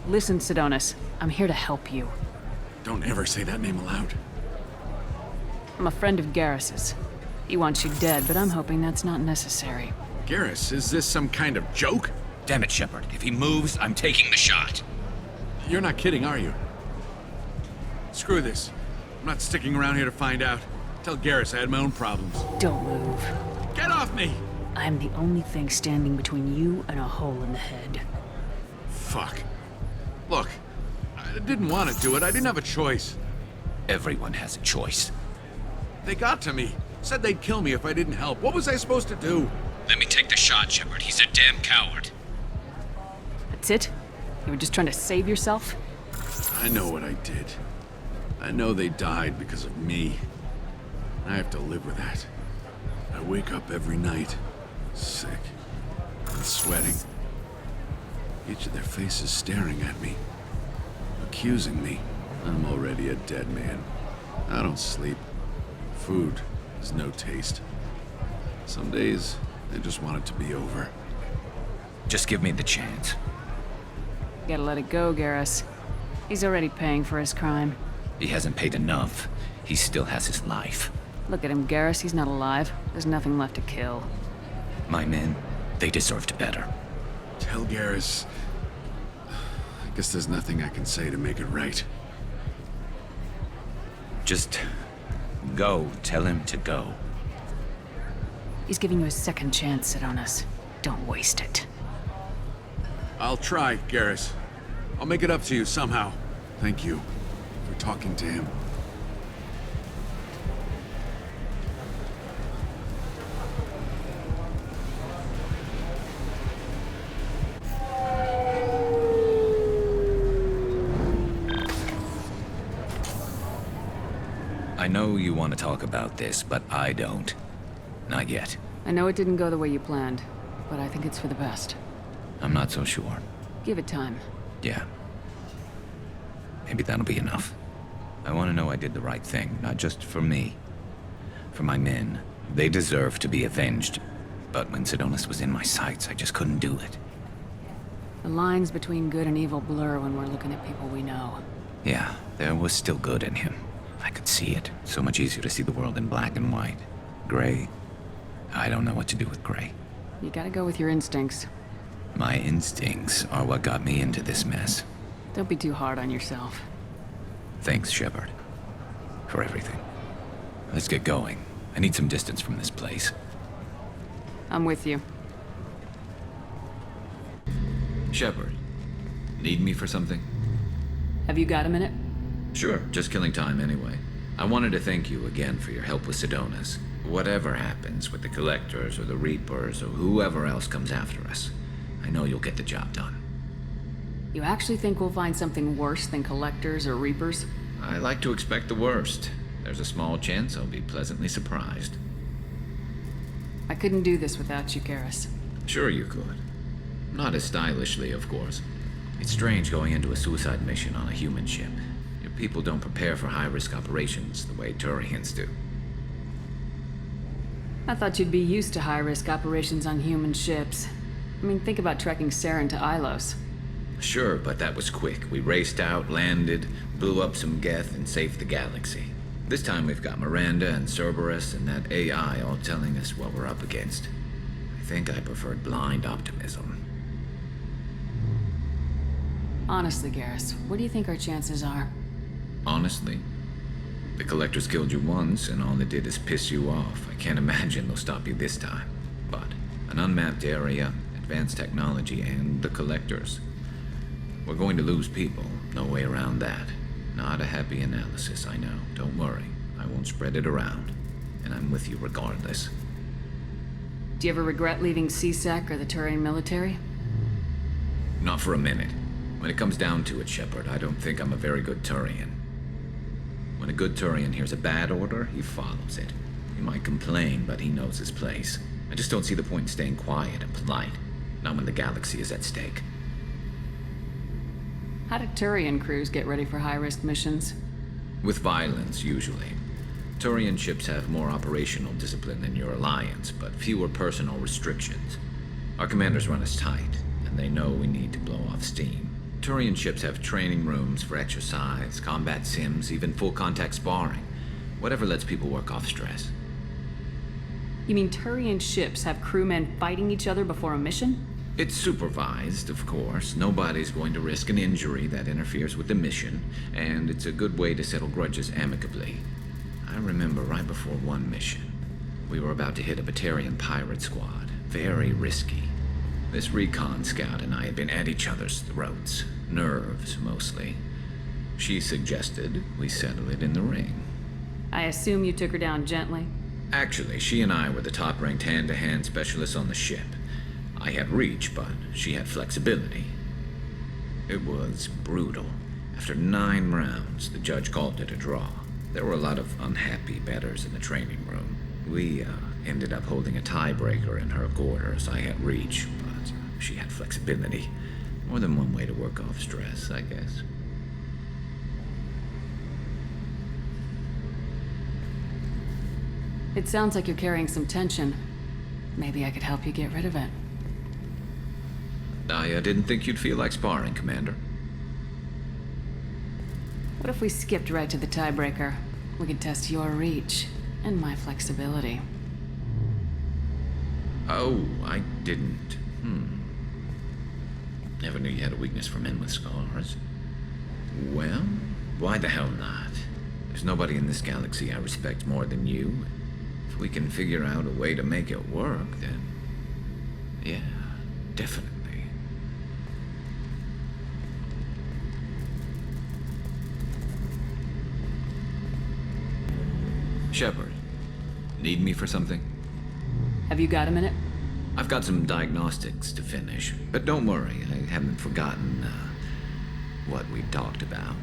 Listen, Sidonis. I'm here to help you. Don't ever say that name aloud. I'm a friend of Garrus's. He wants you dead, but I'm hoping that's not necessary. Garrus, is this some kind of joke? Damn it, Shepard. If he moves, I'm taking the shot. You're not kidding, are you? Screw this. I'm not sticking around here to find out. Tell Garrus I had my own problems. Don't move. Get off me! I'm the only thing standing between you and a hole in the head. Fuck. Look, I didn't want to do it. I didn't have a choice. Everyone has a choice. They got to me. Said they'd kill me if I didn't help. What was I supposed to do? Let me take the shot, Shepard. He's a damn coward. That's it? You were just trying to save yourself? I know what I did. I know they died because of me. I have to live with that. I wake up every night, sick and sweating. Each of their faces staring at me, accusing me. I'm already a dead man. I don't sleep. Food has no taste. Some days, I just want it to be over. Just give me the chance. You gotta let it go, Garrus. He's already paying for his crime. He hasn't paid enough. He still has his life. Look at him, Garrus. He's not alive. There's nothing left to kill. My men, they deserved better. Tell Garrus. I guess there's nothing I can say to make it right. Just go. Tell him to go. He's giving you a second chance, Sidonis. Don't waste it. I'll try, Garrus. I'll make it up to you somehow. Thank you for talking to him. I know you want to talk about this, but I don't. Not yet. I know it didn't go the way you planned, but I think it's for the best. I'm not so sure. Give it time. Yeah. Maybe that'll be enough. I want to know I did the right thing, not just for me. For my men. They deserve to be avenged. But when Sidonis was in my sights, I just couldn't do it. The lines between good and evil blur when we're looking at people we know. Yeah, there was still good in him. I could see it. So much easier to see the world in black and white. Gray? I don't know what to do with gray. You gotta go with your instincts. My instincts are what got me into this mess. Don't be too hard on yourself. Thanks, Shepard. For everything. Let's get going. I need some distance from this place. I'm with you. Shepard, need me for something? Have you got a minute? Sure, just killing time anyway. I wanted to thank you again for your help with Sidonis. Whatever happens with the Collectors or the Reapers or whoever else comes after us, I know you'll get the job done. You actually think we'll find something worse than Collectors or Reapers? I like to expect the worst. There's a small chance I'll be pleasantly surprised. I couldn't do this without you, Garrus. Sure you could. Not as stylishly, of course. It's strange going into a suicide mission on a human ship. Your people don't prepare for high-risk operations the way Turians do. I thought you'd be used to high-risk operations on human ships. I mean, think about trekking Saren to Ilos. Sure, but that was quick. We raced out, landed, blew up some Geth, and saved the galaxy. This time we've got Miranda and Cerberus and that AI all telling us what we're up against. I think I preferred blind optimism. Honestly, Garrus, what do you think our chances are? Honestly? The Collectors killed you once, and all they did is piss you off. I can't imagine they'll stop you this time. But an unmapped area, advanced technology, and the Collectors. We're going to lose people. No way around that. Not a happy analysis, I know. Don't worry. I won't spread it around. And I'm with you regardless. Do you ever regret leaving CSEC or the Turian military? Not for a minute. When it comes down to it, Shepard, I don't think I'm a very good Turian. When a good Turian hears a bad order, he follows it. He might complain, but he knows his place. I just don't see the point in staying quiet and polite. Not when the galaxy is at stake. How do Turian crews get ready for high-risk missions? With violence, usually. Turian ships have more operational discipline than your alliance, but fewer personal restrictions. Our commanders run us tight, and they know we need to blow off steam. Turian ships have training rooms for exercise, combat sims, even full-contact sparring. Whatever lets people work off stress. You mean Turian ships have crewmen fighting each other before a mission? It's supervised, of course. Nobody's going to risk an injury that interferes with the mission, and it's a good way to settle grudges amicably. I remember right before one mission, we were about to hit a Batarian pirate squad. Very risky. This recon scout and I had been at each other's throats. Nerves, mostly. She suggested we settle it in the ring. I assume you took her down gently? Actually, she and I were the top-ranked hand-to-hand specialists on the ship. I had reach, but she had flexibility. It was brutal. After 9 rounds, the judge called it a draw. There were a lot of unhappy bettors in the training room. We ended up holding a tiebreaker in her quarters. I had reach, but she had flexibility. More than one way to work off stress, I guess. It sounds like you're carrying some tension. Maybe I could help you get rid of it. I didn't think you'd feel like sparring, Commander. What if we skipped right to the tiebreaker? We could test your reach and my flexibility. Oh, I didn't. Never knew you had a weakness for men with scars. Well, why the hell not? There's nobody in this galaxy I respect more than you. If we can figure out a way to make it work, then... yeah, definitely. Shepard, need me for something? Have you got a minute? I've got some diagnostics to finish, but don't worry, I haven't forgotten what we talked about.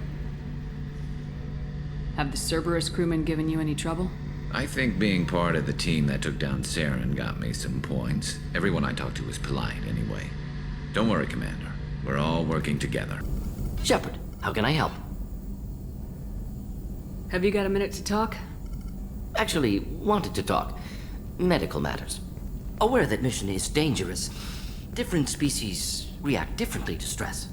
Have the Cerberus crewmen given you any trouble? I think being part of the team that took down Saren got me some points. Everyone I talked to was polite anyway. Don't worry, Commander. We're all working together. Shepard, how can I help? Have you got a minute to talk? Actually, wanted to talk. Medical matters. Aware that mission is dangerous. Different species react differently to stress.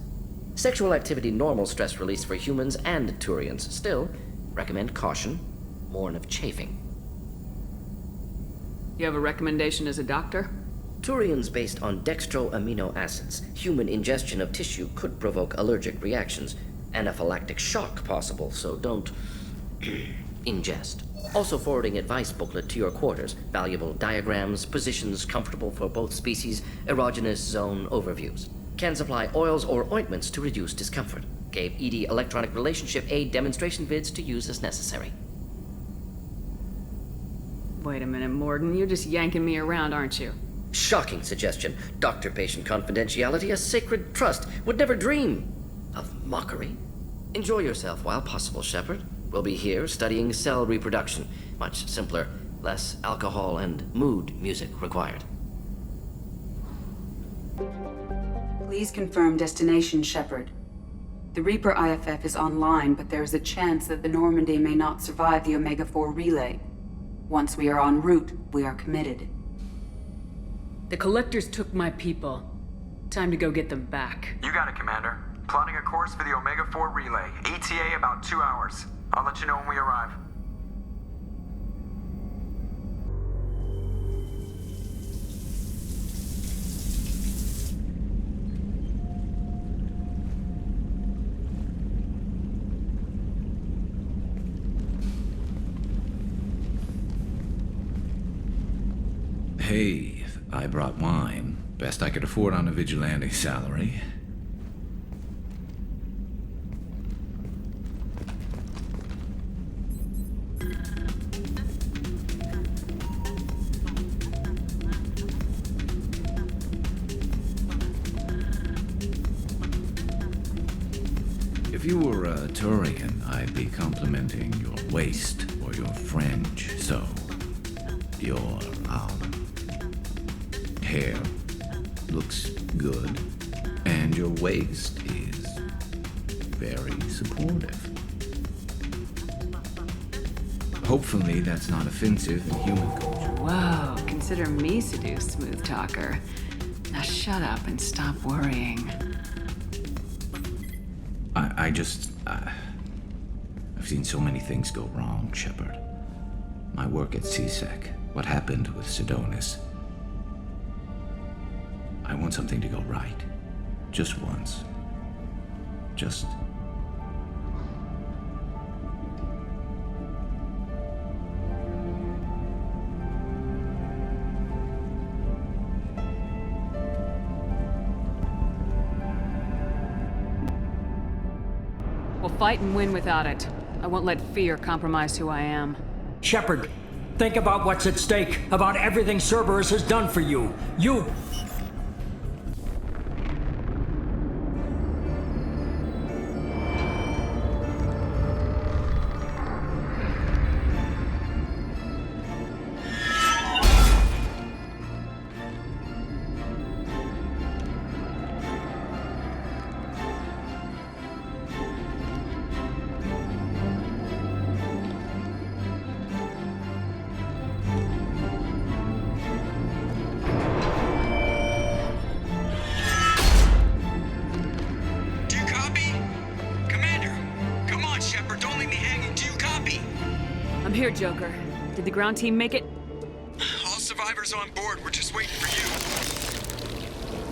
Sexual activity normal stress release for humans and Turians. Still, recommend caution. Warn of chafing. You have a recommendation as a doctor? Turians based on dextro amino acids. Human ingestion of tissue could provoke allergic reactions. Anaphylactic shock possible, so don't ingest. Also forwarding advice booklet to your quarters. Valuable diagrams, positions comfortable for both species, erogenous zone overviews. Can supply oils or ointments to reduce discomfort. Gave ED electronic relationship aid demonstration vids to use as necessary. Wait a minute, Mordin. You're just yanking me around, aren't you? Shocking suggestion. Doctor-patient confidentiality, a sacred trust. Would never dream of mockery. Enjoy yourself while possible, Shepard. We'll be here studying cell reproduction. Much simpler, less alcohol and mood music required. Please confirm destination, Shepard. The Reaper IFF is online, but there is a chance that the Normandy may not survive the Omega-4 relay. Once we are en route, we are committed. The Collectors took my people. Time to go get them back. You got it, Commander. Plotting a course for the Omega-4 relay. ETA about 2 hours. I'll let you know when we arrive. Hey, I brought wine. Best I could afford on a vigilante salary. If you were a Turian, I'd be complimenting your waist or your fringe, so your, hair looks good, and your waist is very supportive. Hopefully that's not offensive in human culture. Whoa, consider me seduced, smooth talker. Now shut up and stop worrying. I've seen so many things go wrong, Shepard. My work at CSEC, what happened with Sidonis. I want something to go right. Just once. Just... We'll fight and win without it. I won't let fear compromise who I am. Shepard, think about what's at stake, about everything Cerberus has done for you. I'm here, Joker. Did the ground team make it? All survivors on board. We're just waiting for you.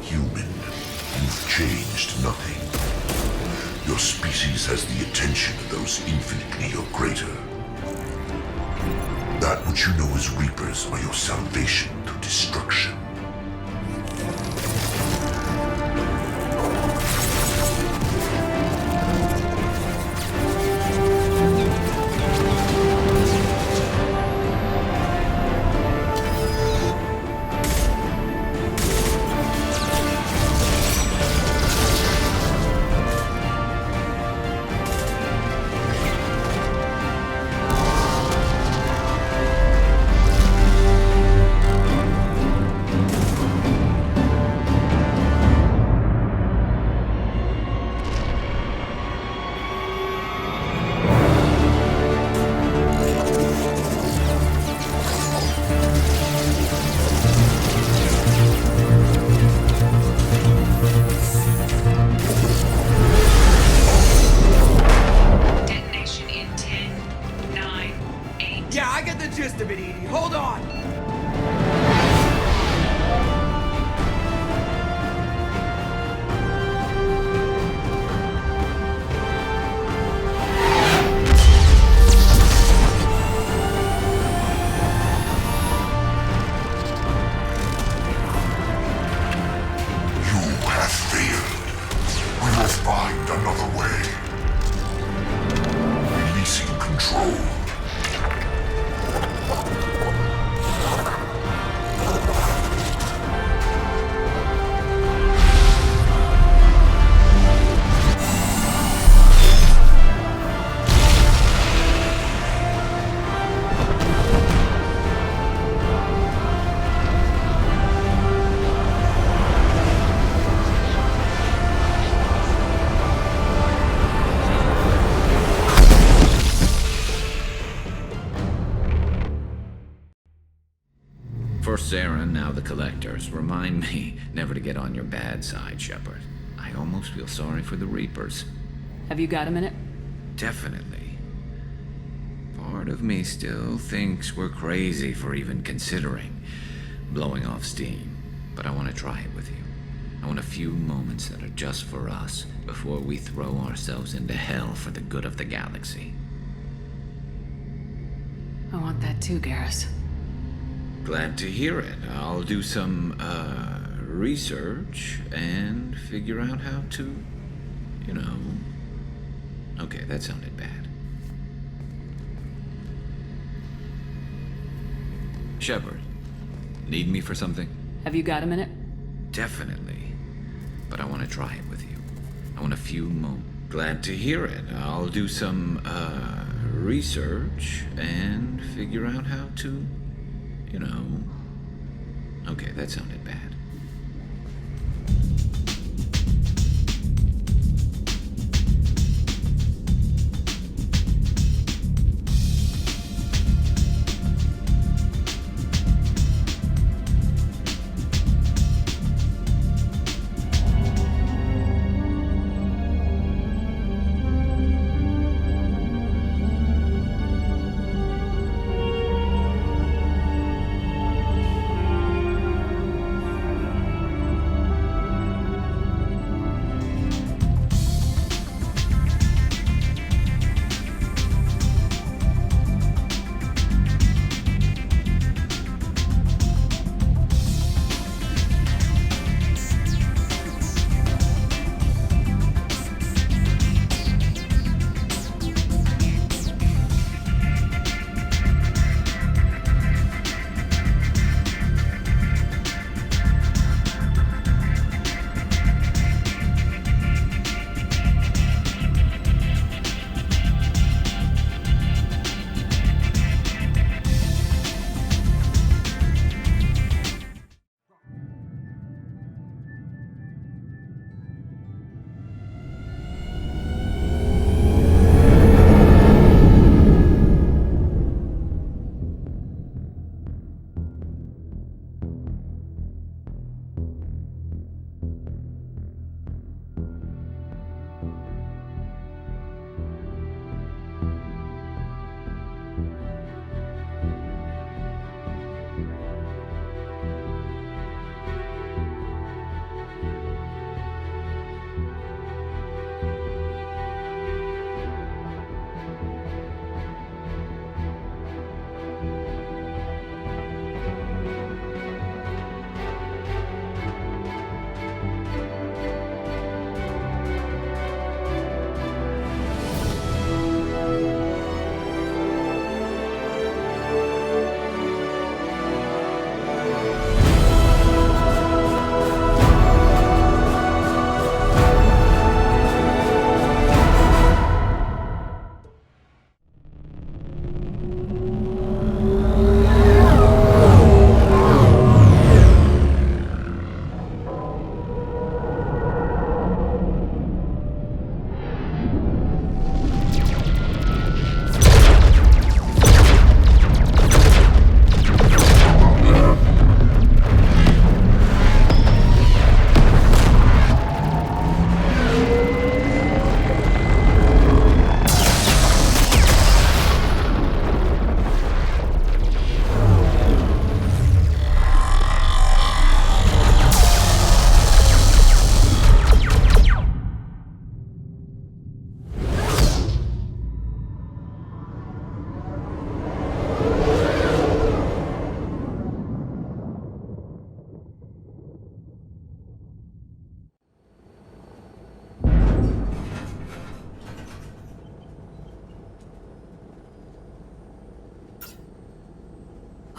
Human, you've changed nothing. Your species has the attention of those infinitely or greater. That which you know as Reapers are your salvation through destruction. First Saren, now the Collectors. Remind me never to get on your bad side, Shepard. I almost feel sorry for the Reapers. Have you got a minute? Definitely. Part of me still thinks we're crazy for even considering blowing off steam, but I want to try it with you. I want a few moments that are just for us before we throw ourselves into hell for the good of the galaxy. I want that too, Garrus. Glad to hear it. I'll do some, research and figure out how to, you know... Okay, that sounded bad. Shepard, need me for something? Have you got a minute? Definitely. But I want to try it with you. I want a few moments. Glad to hear it. I'll do some, research and figure out how to... You know... Okay, that sounded bad.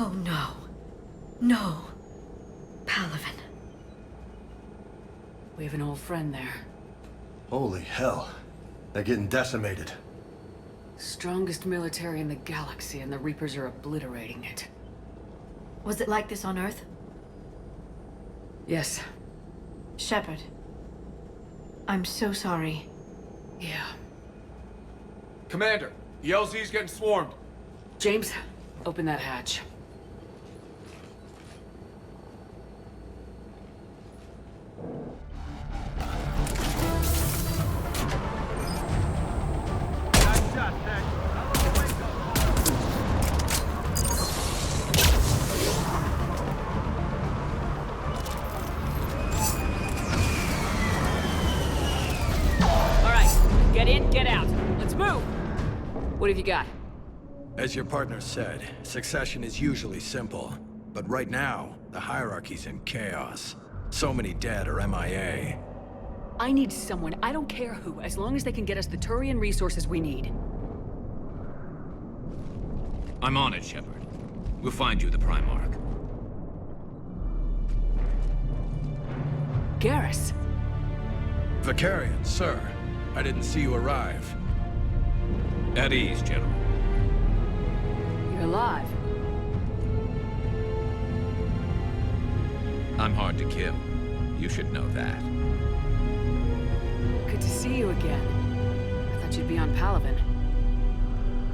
Oh no. No. Palaven. We have an old friend there. Holy hell. They're getting decimated. Strongest military in the galaxy, and the Reapers are obliterating it. Was it like this on Earth? Yes. Shepard. I'm so sorry. Yeah. Commander, the LZ's getting swarmed. James, open that hatch. What have you got? As your partner said, succession is usually simple. But right now, the hierarchy's in chaos. So many dead or MIA. I need someone, I don't care who, as long as they can get us the Turian resources we need. I'm on it, Shepard. We'll find you the Primarch. Garrus. Vakarian, sir. I didn't see you arrive. At ease, General. You're alive. I'm hard to kill. You should know that. Good to see you again. I thought you'd be on Palaven.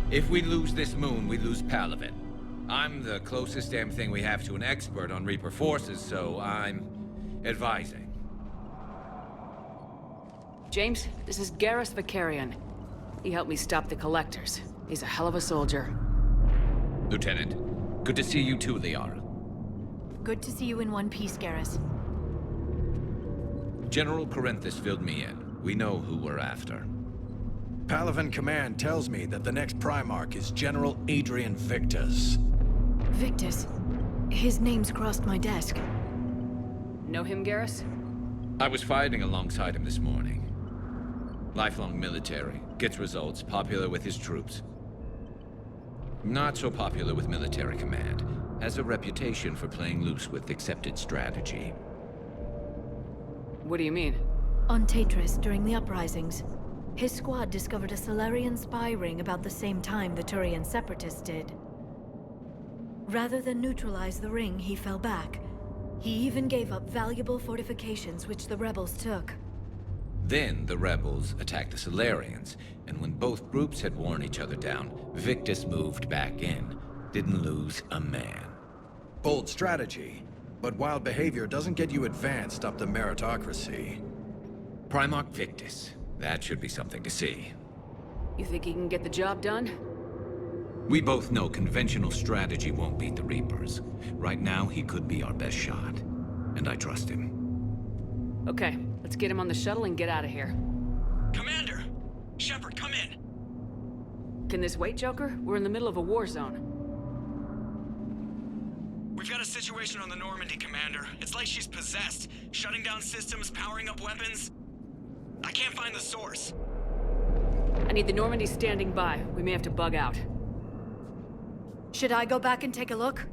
If we lose this moon, we lose Palaven. I'm the closest damn thing we have to an expert on Reaper forces, so I'm advising. James, this is Garrus Vakarian. He helped me stop the Collectors. He's a hell of a soldier. Lieutenant, good to see you too, Liara. Good to see you in one piece, Garrus. General Corinthus filled me in. We know who we're after. Palaven Command tells me that the next Primarch is General Adrian Victus. Victus? His name's crossed my desk. Know him, Garrus? I was fighting alongside him this morning. Lifelong military, gets results, popular with his troops. Not so popular with military command. Has a reputation for playing loose with accepted strategy. What do you mean? On Tetris, during the uprisings, his squad discovered a Salarian spy ring about the same time the Turian separatists did. Rather than neutralize the ring, he fell back. He even gave up valuable fortifications which the rebels took. Then the rebels attacked the Salarians, and when both groups had worn each other down, Victus moved back in. Didn't lose a man. Bold strategy, but wild behavior doesn't get you advanced up the meritocracy. Primarch Victus. That should be something to see. You think he can get the job done? We both know conventional strategy won't beat the Reapers. Right now, he could be our best shot. And I trust him. Okay, let's get him on the shuttle and get out of here. Commander! Shepard, come in! Can this wait, Joker? We're in the middle of a war zone. We've got a situation on the Normandy, Commander. It's like she's possessed. Shutting down systems, powering up weapons. I can't find the source. I need the Normandy standing by. We may have to bug out. Should I go back and take a look?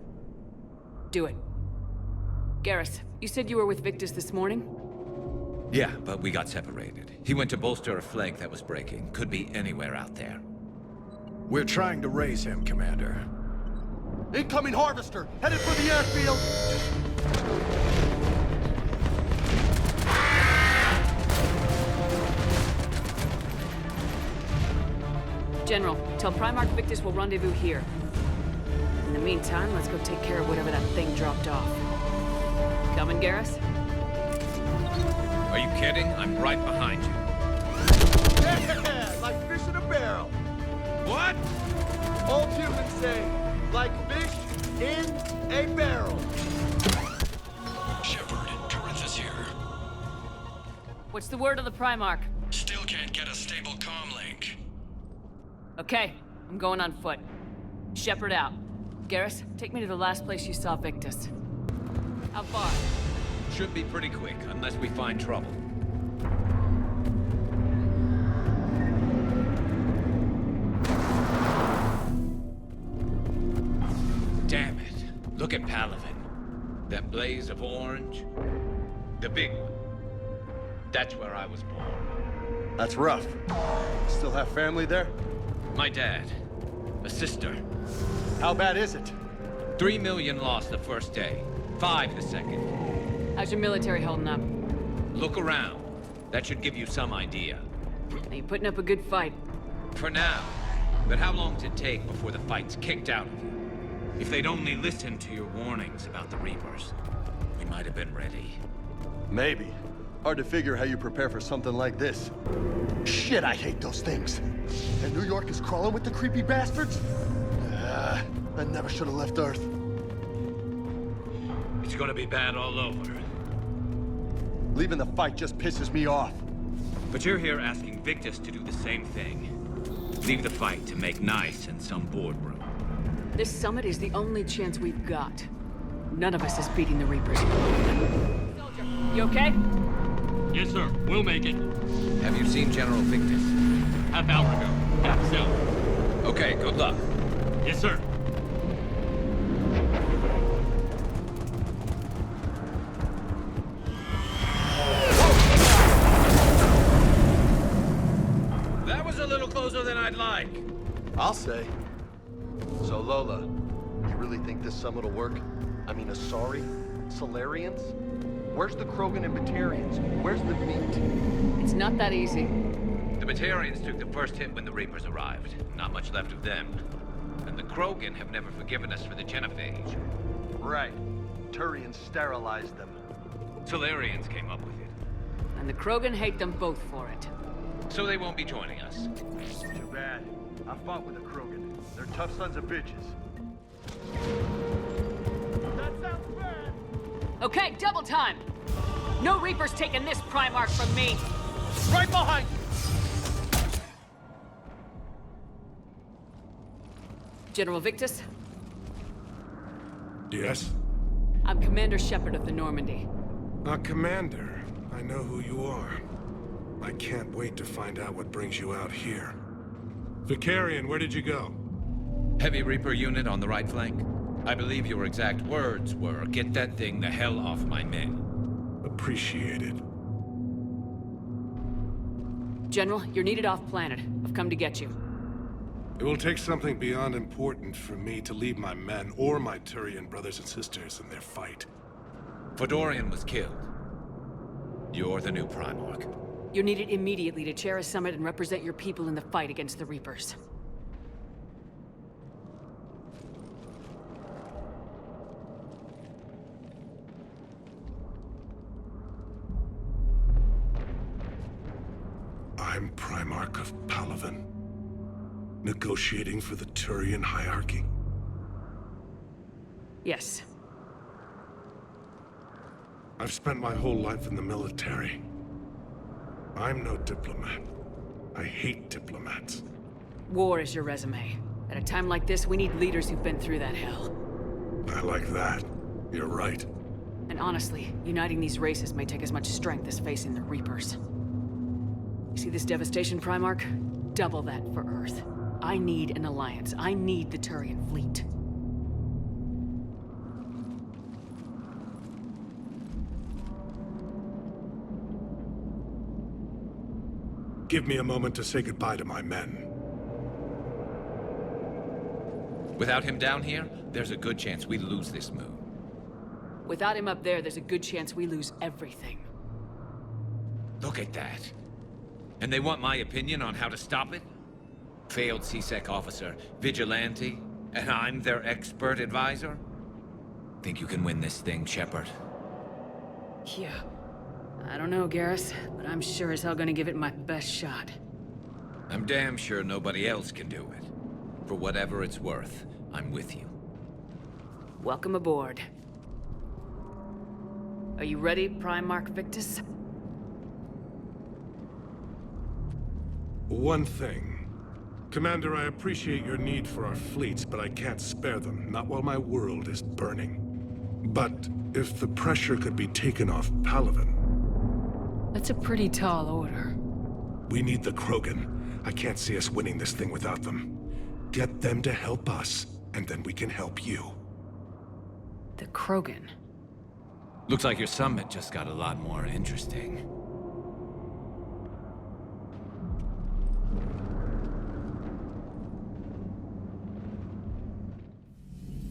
Do it. Garrus, you said you were with Victus this morning? Yeah, but we got separated. He went to bolster a flank that was breaking. Could be anywhere out there. We're trying to raise him, Commander. Incoming Harvester! Headed for the airfield! General, tell Primarch Victus we'll rendezvous here. In the meantime, let's go take care of whatever that thing dropped off. Coming, Garrus? Are you kidding? I'm right behind you. Yeah, like fish in a barrel. What? Old humans say, like fish in a barrel. Shepard, Corinthus here. What's the word of the Primarch? Still can't get a stable comm link. Okay, I'm going on foot. Shepard out. Garrus, take me to the last place you saw Victus. How far? Should be pretty quick, unless we find trouble. Damn it. Look at Palaven. That blaze of orange. The big one. That's where I was born. That's rough. Still have family there? My dad. A sister. How bad is it? 3 million lost the first day. 5 the second. How's your military holding up? Look around. That should give you some idea. Are you putting up a good fight? For now. But how long does it take before the fight's kicked out of you? If they'd only listened to your warnings about the Reapers, we might have been ready. Maybe. Hard to figure how you prepare for something like this. Shit, I hate those things. And New York is crawling with the creepy bastards? I never should have left Earth. It's gonna be bad all over. Leaving the fight just pisses me off. But you're here asking Victus to do the same thing. Leave the fight to make nice in some boardroom. This summit is the only chance we've got. None of us is beating the Reapers. Soldier, you okay? Yes, sir. We'll make it. Have you seen General Victus? Half hour ago. Half south. Okay, good luck. Yes, sir. That was a little closer than I'd like. I'll say. So, Lola, you really think this summit will work? I mean, Asari? Salarians? Where's the Krogan and Batarians? Where's the meat? It's not that easy. The Batarians took the first hit when the Reapers arrived. Not much left of them. And the Krogan have never forgiven us for the genophage. Right. Turians sterilized them. Salarians came up with it. And the Krogan hate them both for it. So they won't be joining us. Too bad. I fought with the Krogan. They're tough sons of bitches. That sounds bad! Okay, double time! No Reapers taking this Primarch from me! Right behind you! General Victus? Yes? I'm Commander Shepard of the Normandy. Commander. I know who you are. I can't wait to find out what brings you out here. Vicarian, where did you go? Heavy Reaper unit on the right flank. I believe your exact words were, "Get that thing the hell off my men." Appreciated. General, you're needed off-planet. I've come to get you. It will take something beyond important for me to leave my men or my Turian brothers and sisters in their fight. Fedorian was killed. You're the new Primarch. You're needed immediately to chair a summit and represent your people in the fight against the Reapers. I'm Primarch of Palaven, negotiating for the Turian hierarchy. Yes. I've spent my whole life in the military. I'm no diplomat. I hate diplomats. War is your resume. At a time like this, we need leaders who've been through that hell. I like that. You're right. And honestly, uniting these races may take as much strength as facing the Reapers. You see this devastation, Primarch? Double that for Earth. I need an alliance. I need the Turian fleet. Give me a moment to say goodbye to my men. Without him down here, there's a good chance we lose this moon. Without him up there, there's a good chance we lose everything. Look at that. And they want my opinion on how to stop it? Failed CSEC officer, vigilante, and I'm their expert advisor? Think you can win this thing, Shepard? Yeah. I don't know, Garrus, but I'm sure as hell gonna give it my best shot. I'm damn sure nobody else can do it. For whatever it's worth, I'm with you. Welcome aboard. Are you ready, Primarch Victus? One thing. Commander, I appreciate your need for our fleets, but I can't spare them, not while my world is burning. But if the pressure could be taken off Palaven... That's a pretty tall order. We need the Krogan. I can't see us winning this thing without them. Get them to help us, and then we can help you. The Krogan. Looks like your summit just got a lot more interesting.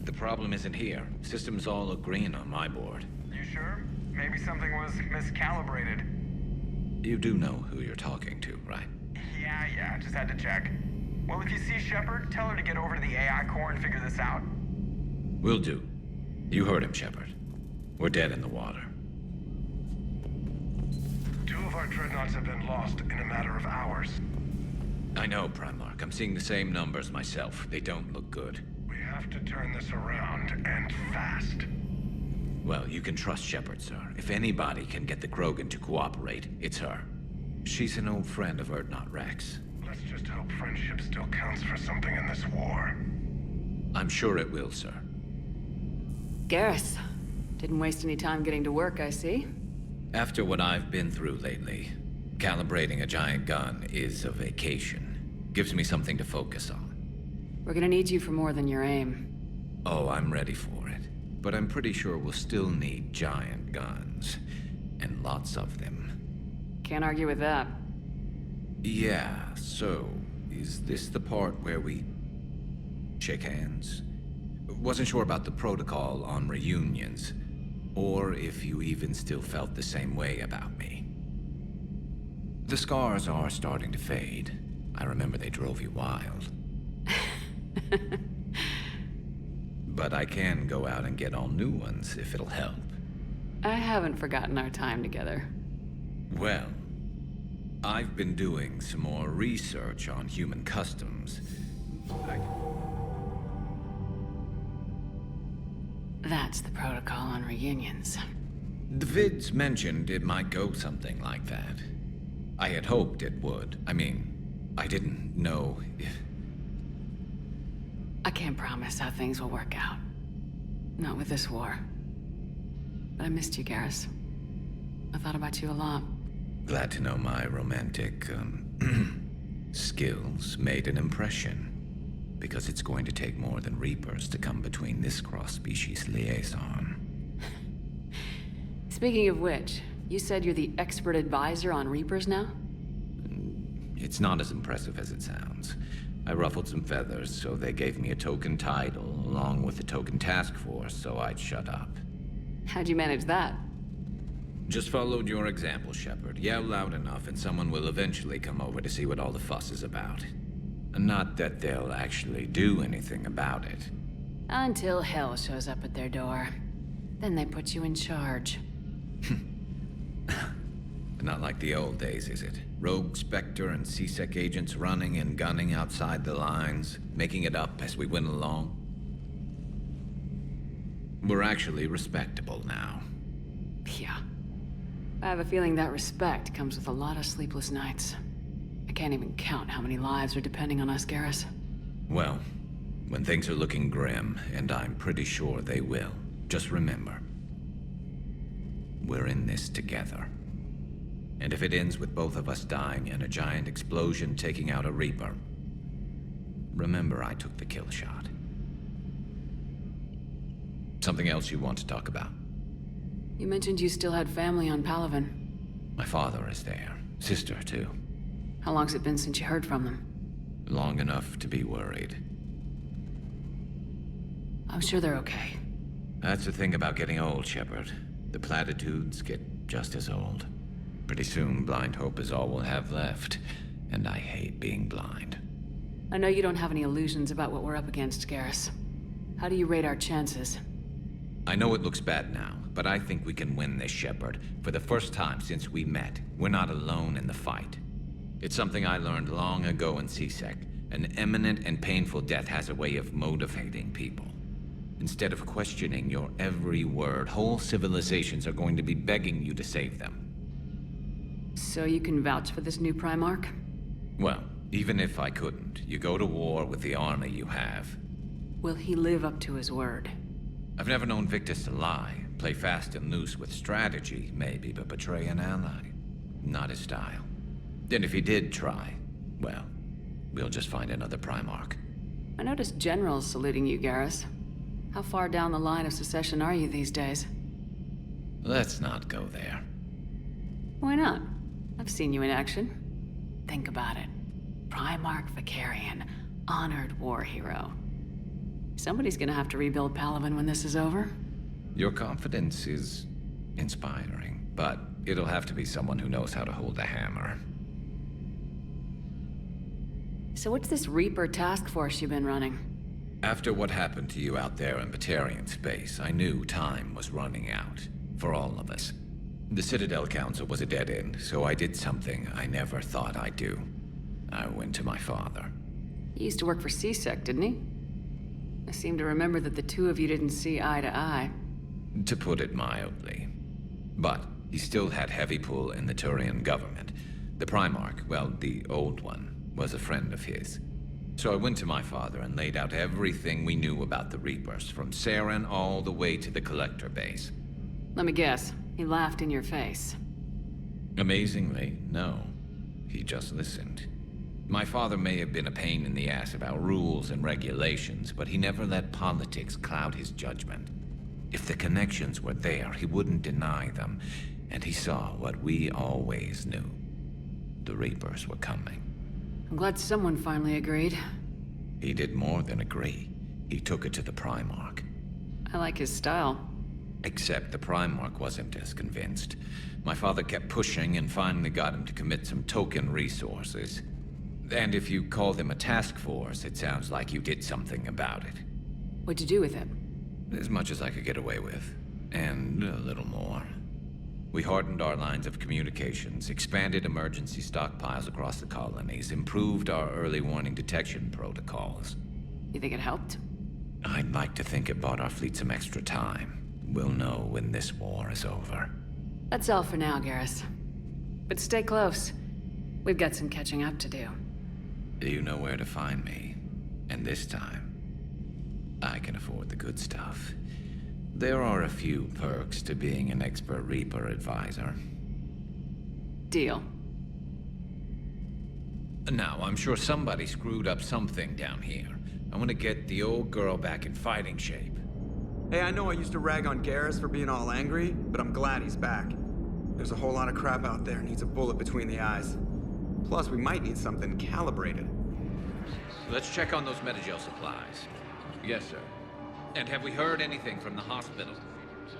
The problem isn't here. Systems all look green on my board. You sure? Maybe something was miscalibrated. You do know who you're talking to, right? Yeah, just had to check. Well, if you see Shepard, tell her to get over to the AI core and figure this out. Will do. You heard him, Shepard. We're dead in the water. 2 of our dreadnoughts have been lost in a matter of hours. I know, Primarch. I'm seeing the same numbers myself. They don't look good. We have to turn this around, and fast. Well, you can trust Shepard, sir. If anybody can get the Krogan to cooperate, it's her. She's an old friend of 𝒎𝒏𝒄. Let's just hope friendship still counts for something in this war. I'm sure it will, sir. Garrus. Didn't waste any time getting to work, I see. After what I've been through lately, calibrating a giant gun is a vacation. Gives me something to focus on. We're gonna need you for more than your aim. Oh, I'm ready for it. But I'm pretty sure we'll still need giant guns. And lots of them. Can't argue with that. Yeah, so, is this the part where we shake hands? Wasn't sure about the protocol on reunions, or if you even still felt the same way about me. The scars are starting to fade. I remember they drove you wild. But I can go out and get all new ones if it'll help. I haven't forgotten our time together. Well, I've been doing some more research on human customs. That's the protocol on reunions. The vids mentioned it might go something like that. I had hoped it would. I mean, I didn't know if... I can't promise how things will work out. Not with this war. But I missed you, Garrus. I thought about you a lot. Glad to know my romantic, skills made an impression. Because it's going to take more than Reapers to come between this cross-species liaison. Speaking of which, you said you're the expert advisor on Reapers now? It's not as impressive as it sounds. I ruffled some feathers, so they gave me a token title, along with a token task force, so I'd shut up. How'd you manage that? Just followed your example, Shepard. Yell loud enough and someone will eventually come over to see what all the fuss is about. Not that they'll actually do anything about it. Until hell shows up at their door. Then they put you in charge. Not like the old days, is it? Rogue Spectre and C-Sec agents running and gunning outside the lines, making it up as we went along. We're actually respectable now. Yeah. I have a feeling that respect comes with a lot of sleepless nights. I can't even count how many lives are depending on us, Garrus. Well, when things are looking grim, and I'm pretty sure they will, just remember, we're in this together. And if it ends with both of us dying and a giant explosion taking out a Reaper, remember I took the kill shot. Something else you want to talk about? You mentioned you still had family on Palaven. My father is there. Sister, too. How long's it been since you heard from them? Long enough to be worried. I'm sure they're okay. That's the thing about getting old, Shepard. The platitudes get just as old. Pretty soon, blind hope is all we'll have left. And I hate being blind. I know you don't have any illusions about what we're up against, Garrus. How do you rate our chances? I know it looks bad now, but I think we can win this, Shepard. For the first time since we met, we're not alone in the fight. It's something I learned long ago in C-Sec. An imminent and painful death has a way of motivating people. Instead of questioning your every word, whole civilizations are going to be begging you to save them. So you can vouch for this new Primarch? Well, even if I couldn't, you go to war with the army you have. Will he live up to his word? I've never known Victus to lie. Play fast and loose with strategy, maybe, but betray an ally. Not his style. And if he did try, well, we'll just find another Primarch. I noticed generals saluting you, Garrus. How far down the line of secession are you these days? Let's not go there. Why not? I've seen you in action. Think about it. Primarch Vakarian, honored war hero. Somebody's gonna have to rebuild Palaven when this is over. Your confidence is inspiring, but it'll have to be someone who knows how to hold a hammer. So what's this Reaper task force you've been running? After what happened to you out there in Batarian space, I knew time was running out. For all of us. The Citadel Council was a dead end, so I did something I never thought I'd do. I went to my father. He used to work for CSEC, didn't he? I seem to remember that the two of you didn't see eye to eye. To put it mildly. But he still had heavy pull in the Turian government. The Primarch, well, the old one, was a friend of his. So I went to my father and laid out everything we knew about the Reapers, from Saren all the way to the Collector base. Let me guess. He laughed in your face. Amazingly, no. He just listened. My father may have been a pain in the ass about rules and regulations, but he never let politics cloud his judgment. If the connections were there, he wouldn't deny them, and he saw what we always knew. The Reapers were coming. I'm glad someone finally agreed. He did more than agree. He took it to the Primarch. I like his style. Except the Primarch wasn't as convinced. My father kept pushing and finally got him to commit some token resources. And if you call them a task force, it sounds like you did something about it. What'd you do with him? As much as I could get away with. And a little more. We hardened our lines of communications, expanded emergency stockpiles across the colonies, improved our early warning detection protocols. You think it helped? I'd like to think it bought our fleet some extra time. We'll know when this war is over. That's all for now, Garrus. But stay close. We've got some catching up to do. You know where to find me. And this time, I can afford the good stuff. There are a few perks to being an expert Reaper advisor. Deal. Now, I'm sure somebody screwed up something down here. I want to get the old girl back in fighting shape. Hey, I know I used to rag on Garrus for being all angry, but I'm glad he's back. There's a whole lot of crap out there needs a bullet between the eyes. Plus, we might need something calibrated. Let's check on those Metagel supplies. Yes, sir. And have we heard anything from the hospital?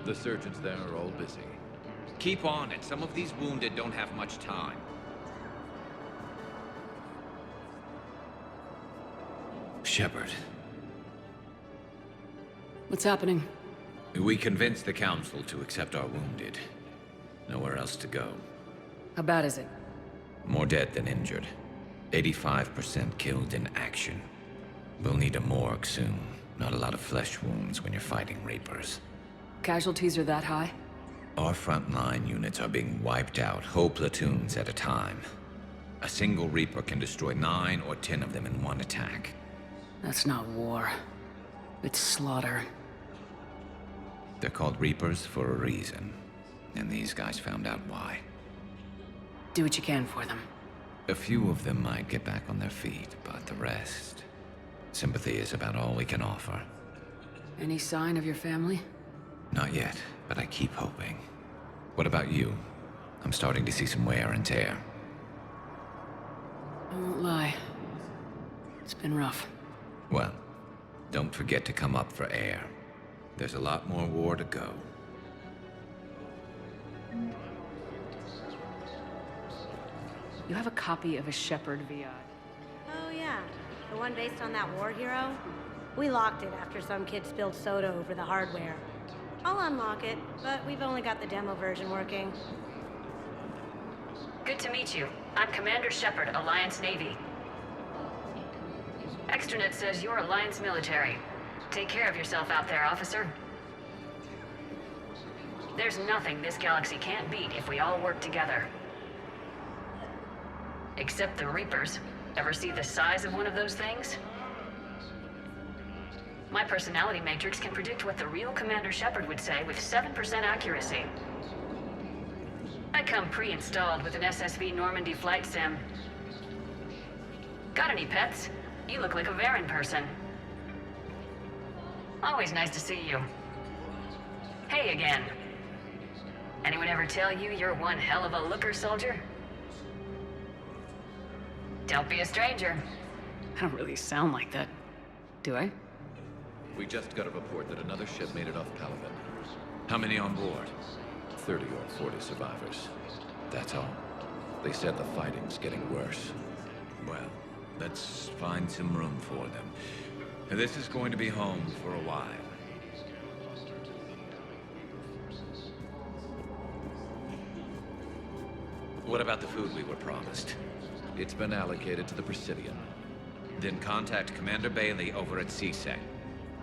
The surgeons there are all busy. Keep on it. Some of these wounded don't have much time. Shepard. What's happening? We convinced the Council to accept our wounded. Nowhere else to go. How bad is it? More dead than injured. 85% killed in action. We'll need a morgue soon. Not a lot of flesh wounds when you're fighting Reapers. Casualties are that high? Our frontline units are being wiped out, whole platoons at a time. A single Reaper can destroy 9 or 10 of them in one attack. That's not war. It's slaughter. They're called Reapers for a reason. And these guys found out why. Do what you can for them. A few of them might get back on their feet, but the rest... Sympathy is about all we can offer. Any sign of your family? Not yet, but I keep hoping. What about you? I'm starting to see some wear and tear. I won't lie. It's been rough. Well, don't forget to come up for air. There's a lot more war to go. You have a copy of a Shepard VI. Oh yeah, the one based on that war hero? We locked it after some kid spilled soda over the hardware. I'll unlock it, but we've only got the demo version working. Good to meet you. I'm Commander Shepard, Alliance Navy. Extranet says you're Alliance military. Take care of yourself out there, officer. There's nothing this galaxy can't beat if we all work together. Except the Reapers. Ever see the size of one of those things? My personality matrix can predict what the real Commander Shepard would say with 7% accuracy. I come pre-installed with an SSV Normandy flight sim. Got any pets? You look like a Varen person. Always nice to see you. Hey again. Anyone ever tell you you're one hell of a looker, soldier? Don't be a stranger. I don't really sound like that, do I? We just got a report that another ship made it off Palaven. How many on board? 30 or 40 survivors. That's all. They said the fighting's getting worse. Well, let's find some room for them. This is going to be home for a while. What about the food we were promised? It's been allocated to the Presidium. Then contact Commander Bailey over at CSEC.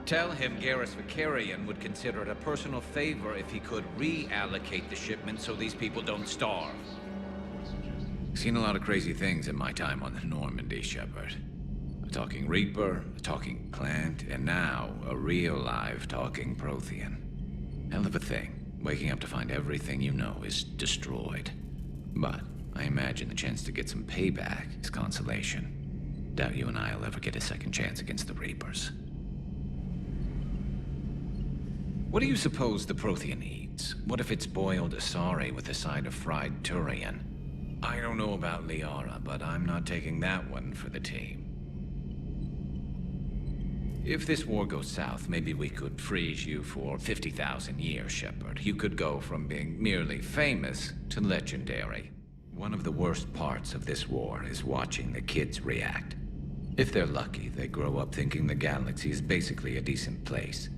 Tell him Garrus Vakarian would consider it a personal favor if he could reallocate the shipment so these people don't starve. Seen a lot of crazy things in my time on the Normandy, Shepard. A talking Reaper, a talking plant, and now a real live talking Prothean. Hell of a thing, waking up to find everything you know is destroyed. But I imagine the chance to get some payback is consolation. Doubt you and I'll ever get a second chance against the Reapers. What do you suppose the Prothean eats? What if it's boiled asari with a side of fried Turian? I don't know about Liara, but I'm not taking that one for the team. If this war goes south, maybe we could freeze you for 50,000 years, Shepard. You could go from being merely famous to legendary. One of the worst parts of this war is watching the kids react. If they're lucky, they grow up thinking the galaxy is basically a decent place.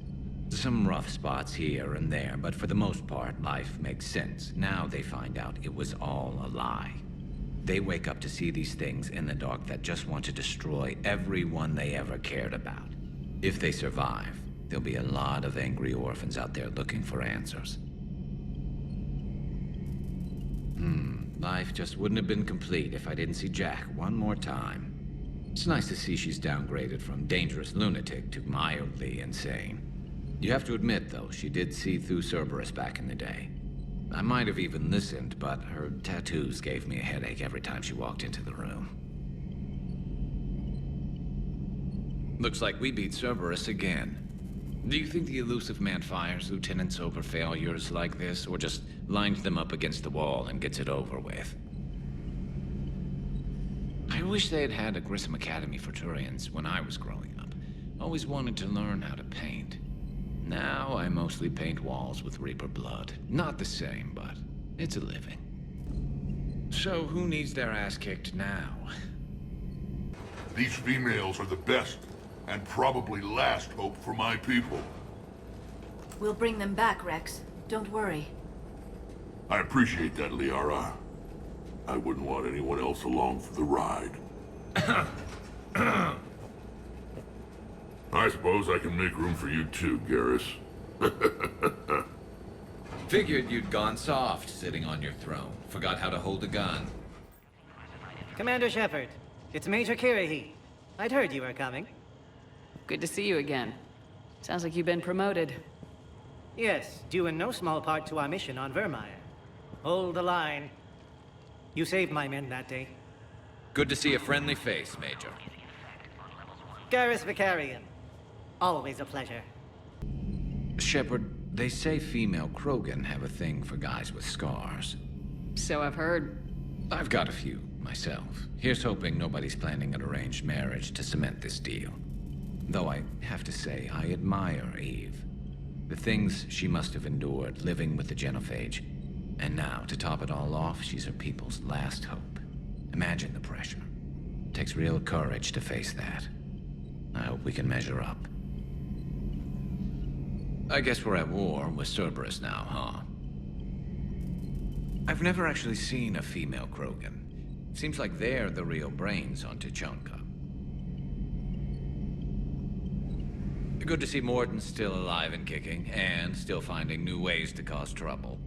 Some rough spots here and there, but for the most part, life makes sense. Now they find out it was all a lie. They wake up to see these things in the dark that just want to destroy everyone they ever cared about. If they survive, there'll be a lot of angry orphans out there looking for answers. Life just wouldn't have been complete if I didn't see Jack one more time. It's nice to see she's downgraded from dangerous lunatic to mildly insane. You have to admit, though, she did see through Cerberus back in the day. I might have even listened, but her tattoos gave me a headache every time she walked into the room. Looks like we beat Cerberus again. Do you think the elusive man fires lieutenants over failures like this, or just lines them up against the wall and gets it over with? I wish they had had a Grissom Academy for Turians when I was growing up. Always wanted to learn how to paint. Now I mostly paint walls with Reaper blood. Not the same, but it's a living. So who needs their ass kicked now? These females are the best, and probably last hope for my people. We'll bring them back, Rex. Don't worry. I appreciate that, Liara. I wouldn't want anyone else along for the ride. I suppose I can make room for you too, Garrus. Figured you'd gone soft sitting on your throne. Forgot how to hold a gun. Commander Shepard, it's Major Kirrahe. I'd heard you were coming. Good to see you again. Sounds like you've been promoted. Yes, due in no small part to our mission on Virmire. Hold the line. You saved my men that day. Good to see a friendly face, Major. Garrus Vakarian. Always a pleasure. Shepard, they say female Krogan have a thing for guys with scars. So I've heard. I've got a few, myself. Here's hoping nobody's planning an arranged marriage to cement this deal. Though I have to say, I admire Eve. The things she must have endured living with the genophage. And now, to top it all off, she's her people's last hope. Imagine the pressure. Takes real courage to face that. I hope we can measure up. I guess we're at war with Cerberus now, huh? I've never actually seen a female Krogan. Seems like they're the real brains on Tuchanka. Good to see Mordin still alive and kicking, and still finding new ways to cause trouble.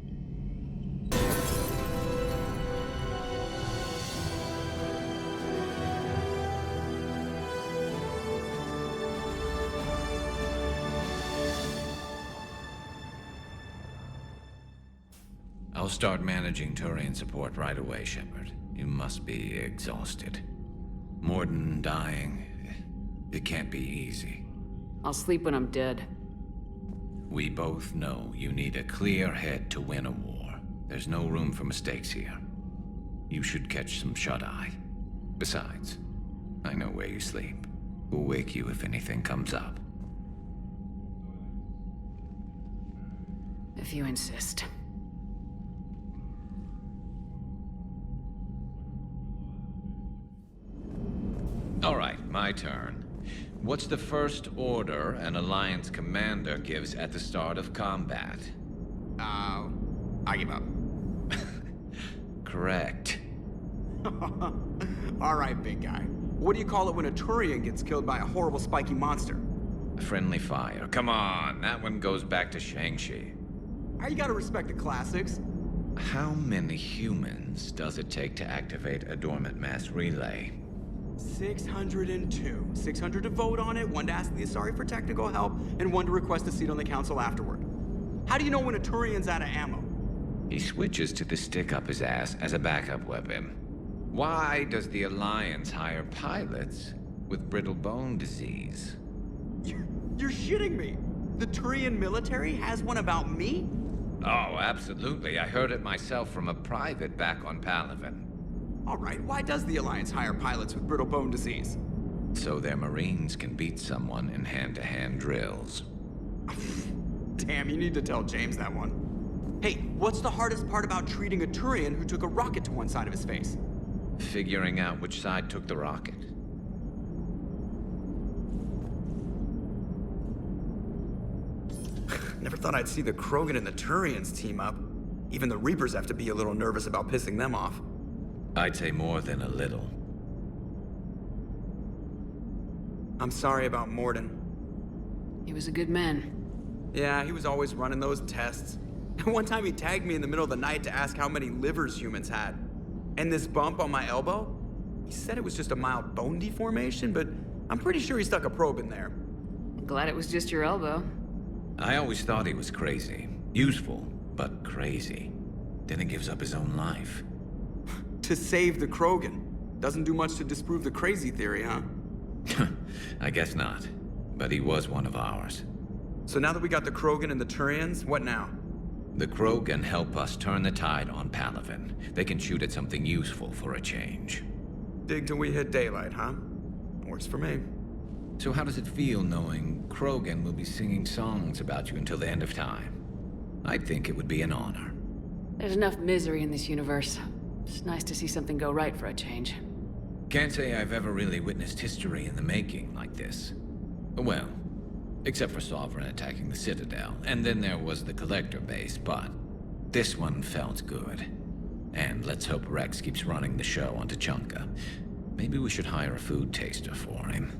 I'll start managing Turian support right away, Shepard. You must be exhausted. Mordin dying, it can't be easy. I'll sleep when I'm dead. We both know you need a clear head to win a war. There's no room for mistakes here. You should catch some shut-eye. Besides, I know where you sleep. We'll wake you if anything comes up. If you insist. All right, my turn. What's the first order an Alliance commander gives at the start of combat? I give up. Correct. All right, big guy. What do you call it when a Turian gets killed by a horrible spiky monster? Friendly fire. Come on, that one goes back to Shang-Chi. You gotta respect the classics. How many humans does it take to activate a dormant mass relay? 602. 600 to vote on it, 1 to ask the Asari for technical help, and 1 to request a seat on the council afterward. How do you know when a Turian's out of ammo? He switches to the stick up his ass as a backup weapon. Why does the Alliance hire pilots with brittle bone disease? You're shitting me! The Turian military has one about me? Oh, absolutely. I heard it myself from a private back on Palaven. All right, why does the Alliance hire pilots with brittle bone disease? So their Marines can beat someone in hand-to-hand drills. Damn, you need to tell James that one. Hey, what's the hardest part about treating a Turian who took a rocket to one side of his face? Figuring out which side took the rocket. Never thought I'd see the Krogan and the Turians team up. Even the Reapers have to be a little nervous about pissing them off. I'd say more than a little. I'm sorry about Mordin. He was a good man. Yeah, he was always running those tests. And one time he tagged me in the middle of the night to ask how many livers humans had. And this bump on my elbow? He said it was just a mild bone deformation, but I'm pretty sure he stuck a probe in there. Glad it was just your elbow. I always thought he was crazy. Useful, but crazy. Then he gives up his own life. To save the Krogan. Doesn't do much to disprove the crazy theory, huh? I guess not. But he was one of ours. So now that we got the Krogan and the Turians, what now? The Krogan help us turn the tide on Palaven. They can shoot at something useful for a change. Dig till we hit daylight, huh? Works for me. So how does it feel knowing Krogan will be singing songs about you until the end of time? I'd think it would be an honor. There's enough misery in this universe. It's nice to see something go right for a change. Can't say I've ever really witnessed history in the making like this. Well, except for Sovereign attacking the Citadel, and then there was the Collector base, but this one felt good. And let's hope Rex keeps running the show on Tuchanka. Maybe we should hire a food taster for him.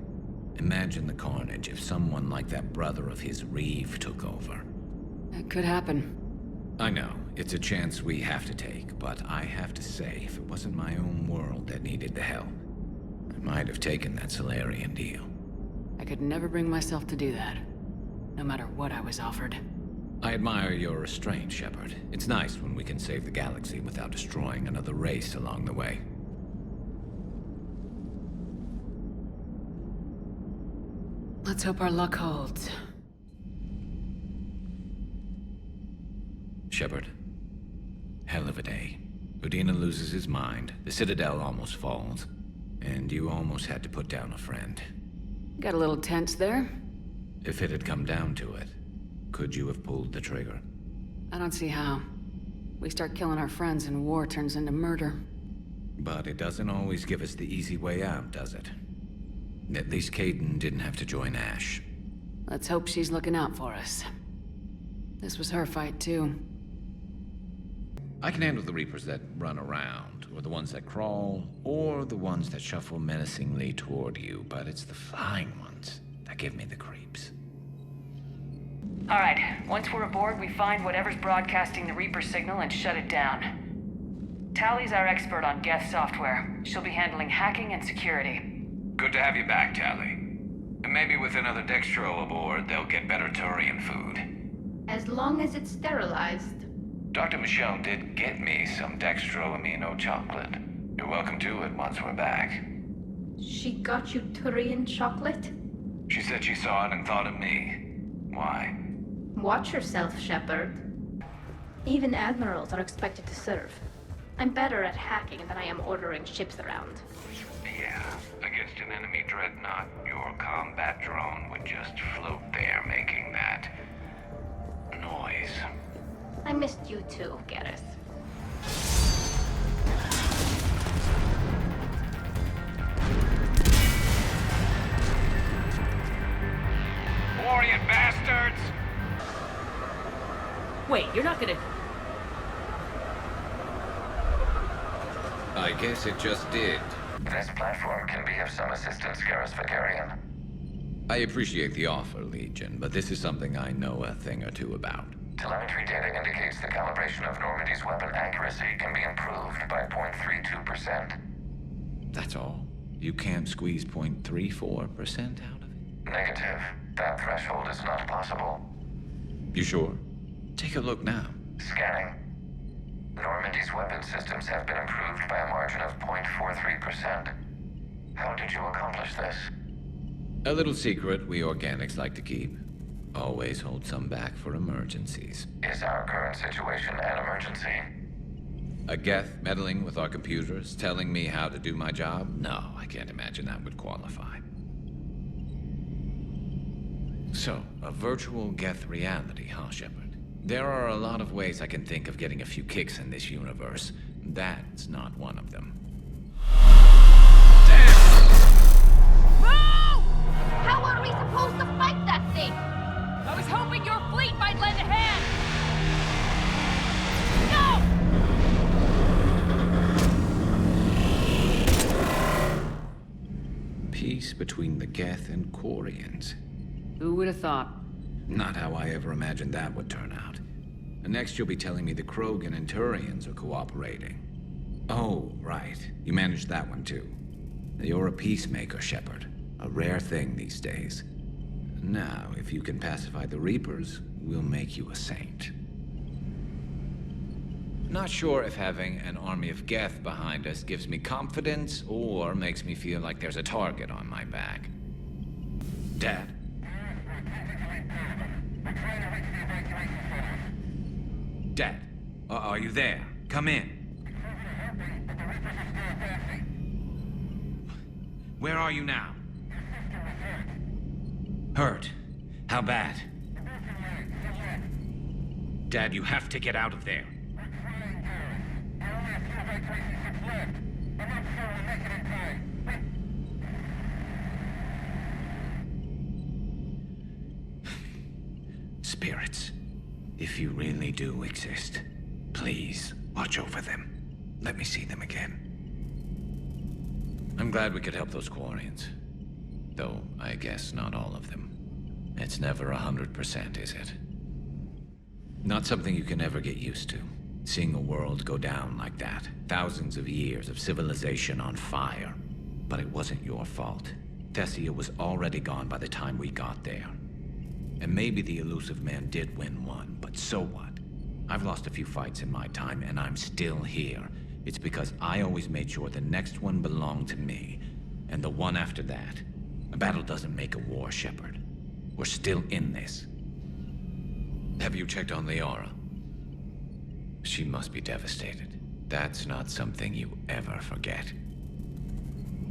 Imagine the carnage if someone like that brother of his, Reeve, took over. That could happen. I know, it's a chance we have to take, but I have to say, if it wasn't my own world that needed the help, I might have taken that Salarian deal. I could never bring myself to do that, no matter what I was offered. I admire your restraint, Shepard. It's nice when we can save the galaxy without destroying another race along the way. Let's hope our luck holds. Shepard, hell of a day. Udina loses his mind, the Citadel almost falls, and you almost had to put down a friend. Got a little tense there. If it had come down to it, could you have pulled the trigger? I don't see how. We start killing our friends and war turns into murder. But it doesn't always give us the easy way out, does it? At least Kaidan didn't have to join Ash. Let's hope she's looking out for us. This was her fight, too. I can handle the Reapers that run around, or the ones that crawl, or the ones that shuffle menacingly toward you, but it's the flying ones that give me the creeps. All right, once we're aboard, we find whatever's broadcasting the Reaper signal and shut it down. Tally's our expert on Geth software. She'll be handling hacking and security. Good to have you back, Tally. And maybe with another Dextro aboard, they'll get better Turian food. As long as it's sterilized. Dr. Michelle did get me some Dextro Amino Chocolate. You're welcome to it once we're back. She got you Turian Chocolate? She said she saw it and thought of me. Why? Watch yourself, Shepard. Even admirals are expected to serve. I'm better at hacking than I am ordering ships around. Yeah, against an enemy dreadnought, your combat drone would just float there making that noise. I missed you too, Garrus. Quarian Bastards! Wait, you're not gonna... I guess it just did. This platform can be of some assistance, Garrus Vakarian. I appreciate the offer, Legion, but this is something I know a thing or two about. Telemetry data indicates the calibration of Normandy's weapon accuracy can be improved by 0.32%. That's all? You can't squeeze 0.34% out of it? Negative. That threshold is not possible. You sure? Take a look now. Scanning. Normandy's weapon systems have been improved by a margin of 0.43%. How did you accomplish this? A little secret we organics like to keep. Always hold some back for emergencies. Is our current situation an emergency? A Geth meddling with our computers, telling me how to do my job? No, I can't imagine that would qualify. So, a virtual Geth reality, huh, Shepard? There are a lot of ways I can think of getting a few kicks in this universe. That's not one of them. How are we supposed to fight that thing? I was hoping your fleet might lend a hand! No! Peace between the Geth and Quarians. Who would have thought? Not how I ever imagined that would turn out. Next you'll be telling me the Krogan and Turians are cooperating. Oh, right. You managed that one too. You're a peacemaker, Shepard. A rare thing these days. Now, if you can pacify the Reapers, we'll make you a saint. Not sure if having an army of Geth behind us gives me confidence or makes me feel like there's a target on my back. Dad? Dad, are you there? Come in. Where are you now? Hurt. How bad? Dad, you have to get out of there. Spirits, if you really do exist, please watch over them. Let me see them again. I'm glad we could help those Quarians. Though, I guess not all of them. It's never 100%, is it? Not something you can ever get used to. Seeing a world go down like that. Thousands of years of civilization on fire. But it wasn't your fault. Thessia was already gone by the time we got there. And maybe the elusive man did win one, but so what? I've lost a few fights in my time, and I'm still here. It's because I always made sure the next one belonged to me. And the one after that. A battle doesn't make a war, Shepard. We're still in this. Have you checked on Liara? She must be devastated. That's not something you ever forget.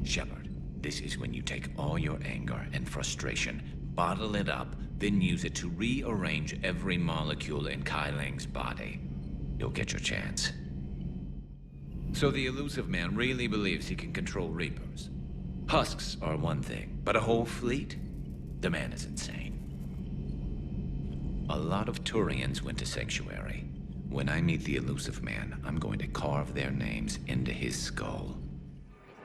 Shepard, this is when you take all your anger and frustration, bottle it up, then use it to rearrange every molecule in Kai Ling's body. You'll get your chance. So the elusive man really believes he can control Reapers. Husks are one thing, but a whole fleet? The man is insane. A lot of Turians went to Sanctuary. When I meet the elusive man, I'm going to carve their names into his skull.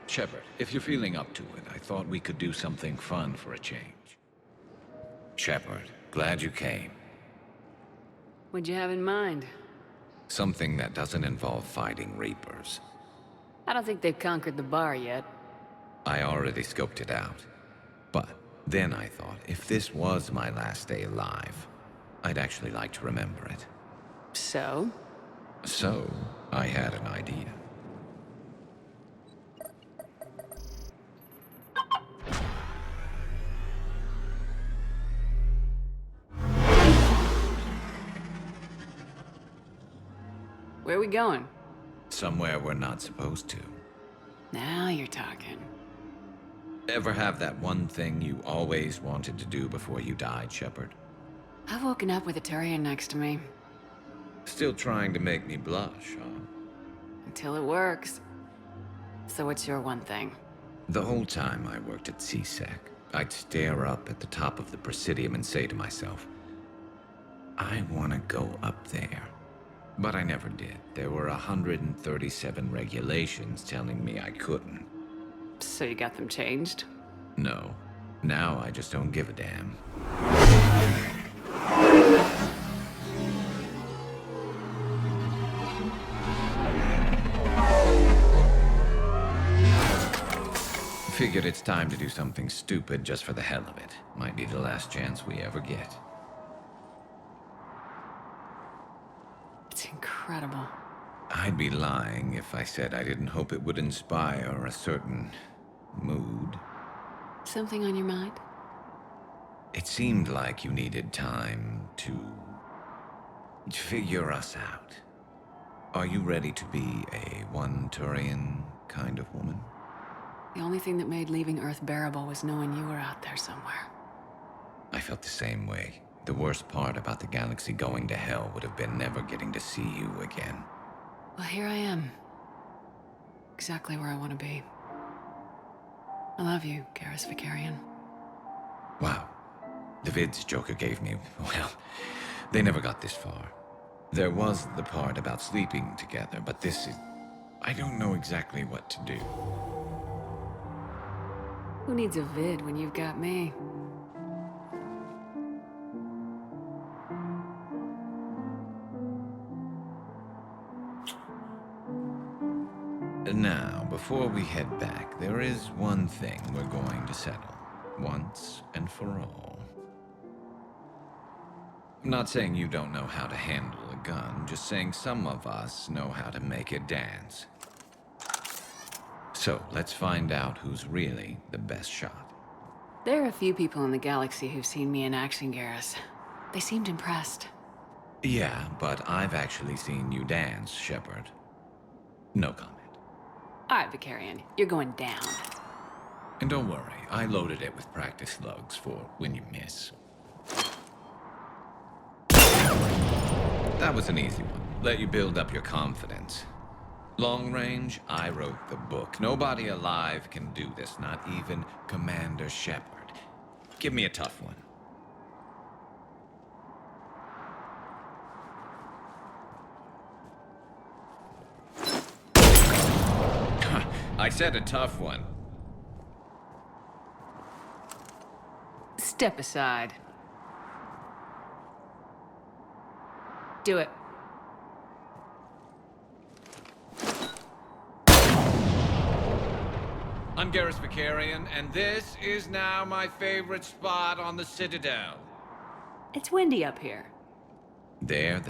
Shepard, if you're feeling up to it, I thought we could do something fun for a change. Shepard, glad you came. What'd you have in mind? Something that doesn't involve fighting Reapers. I don't think they've conquered the bar yet. I already scoped it out. But then I thought, if this was my last day alive, I'd actually like to remember it. So? So, I had an idea. Where are we going? Somewhere we're not supposed to. Now you're talking. Ever have that one thing you always wanted to do before you died, Shepard? I've woken up with a Turian next to me. Still trying to make me blush, huh? Until it works. So what's your one thing? The whole time I worked at CSEC, I'd stare up at the top of the Presidium and say to myself, I want to go up there. But I never did. There were 137 regulations telling me I couldn't. So you got them changed? No. Now I just don't give a damn. Figured it's time to do something stupid just for the hell of it. Might be the last chance we ever get. It's incredible. I'd be lying if I said I didn't hope it would inspire a certain mood. Something on your mind? It seemed like you needed time to figure us out. Are you ready to be a one Turian kind of woman? The only thing that made leaving Earth bearable was knowing you were out there somewhere. I felt the same way. The worst part about the galaxy going to hell would have been never getting to see you again. Well, here I am. Exactly where I want to be. I love you, Garrus Vakarian. Wow. The vids Joker gave me, well, they never got this far. There was the part about sleeping together, but this is... I don't know exactly what to do. Who needs a vid when you've got me? Now, before we head back, there is one thing we're going to settle, once and for all. I'm not saying you don't know how to handle a gun, just saying some of us know how to make it dance. So, let's find out who's really the best shot. There are a few people in the galaxy who've seen me in action, Garrus. They seemed impressed. Yeah, but I've actually seen you dance, Shepard. No comment. All right, Vakarian, you're going down. And don't worry, I loaded it with practice slugs for when you miss. That was an easy one. Let you build up your confidence. Long range, I wrote the book. Nobody alive can do this, not even Commander Shepard. Give me a tough one. I said a tough one. Step aside. Do it. I'm Garrus Vakarian, and this is now my favorite spot on the Citadel. It's windy up here. There.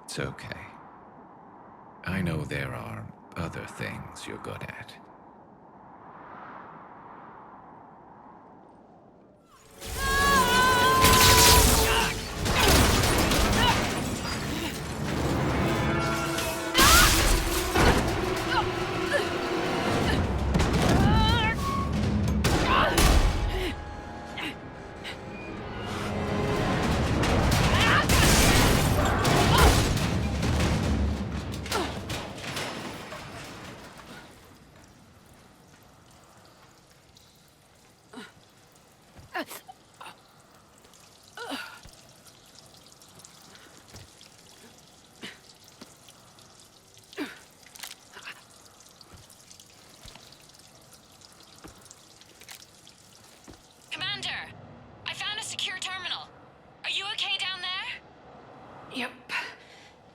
It's okay. I know there are other things you're good at.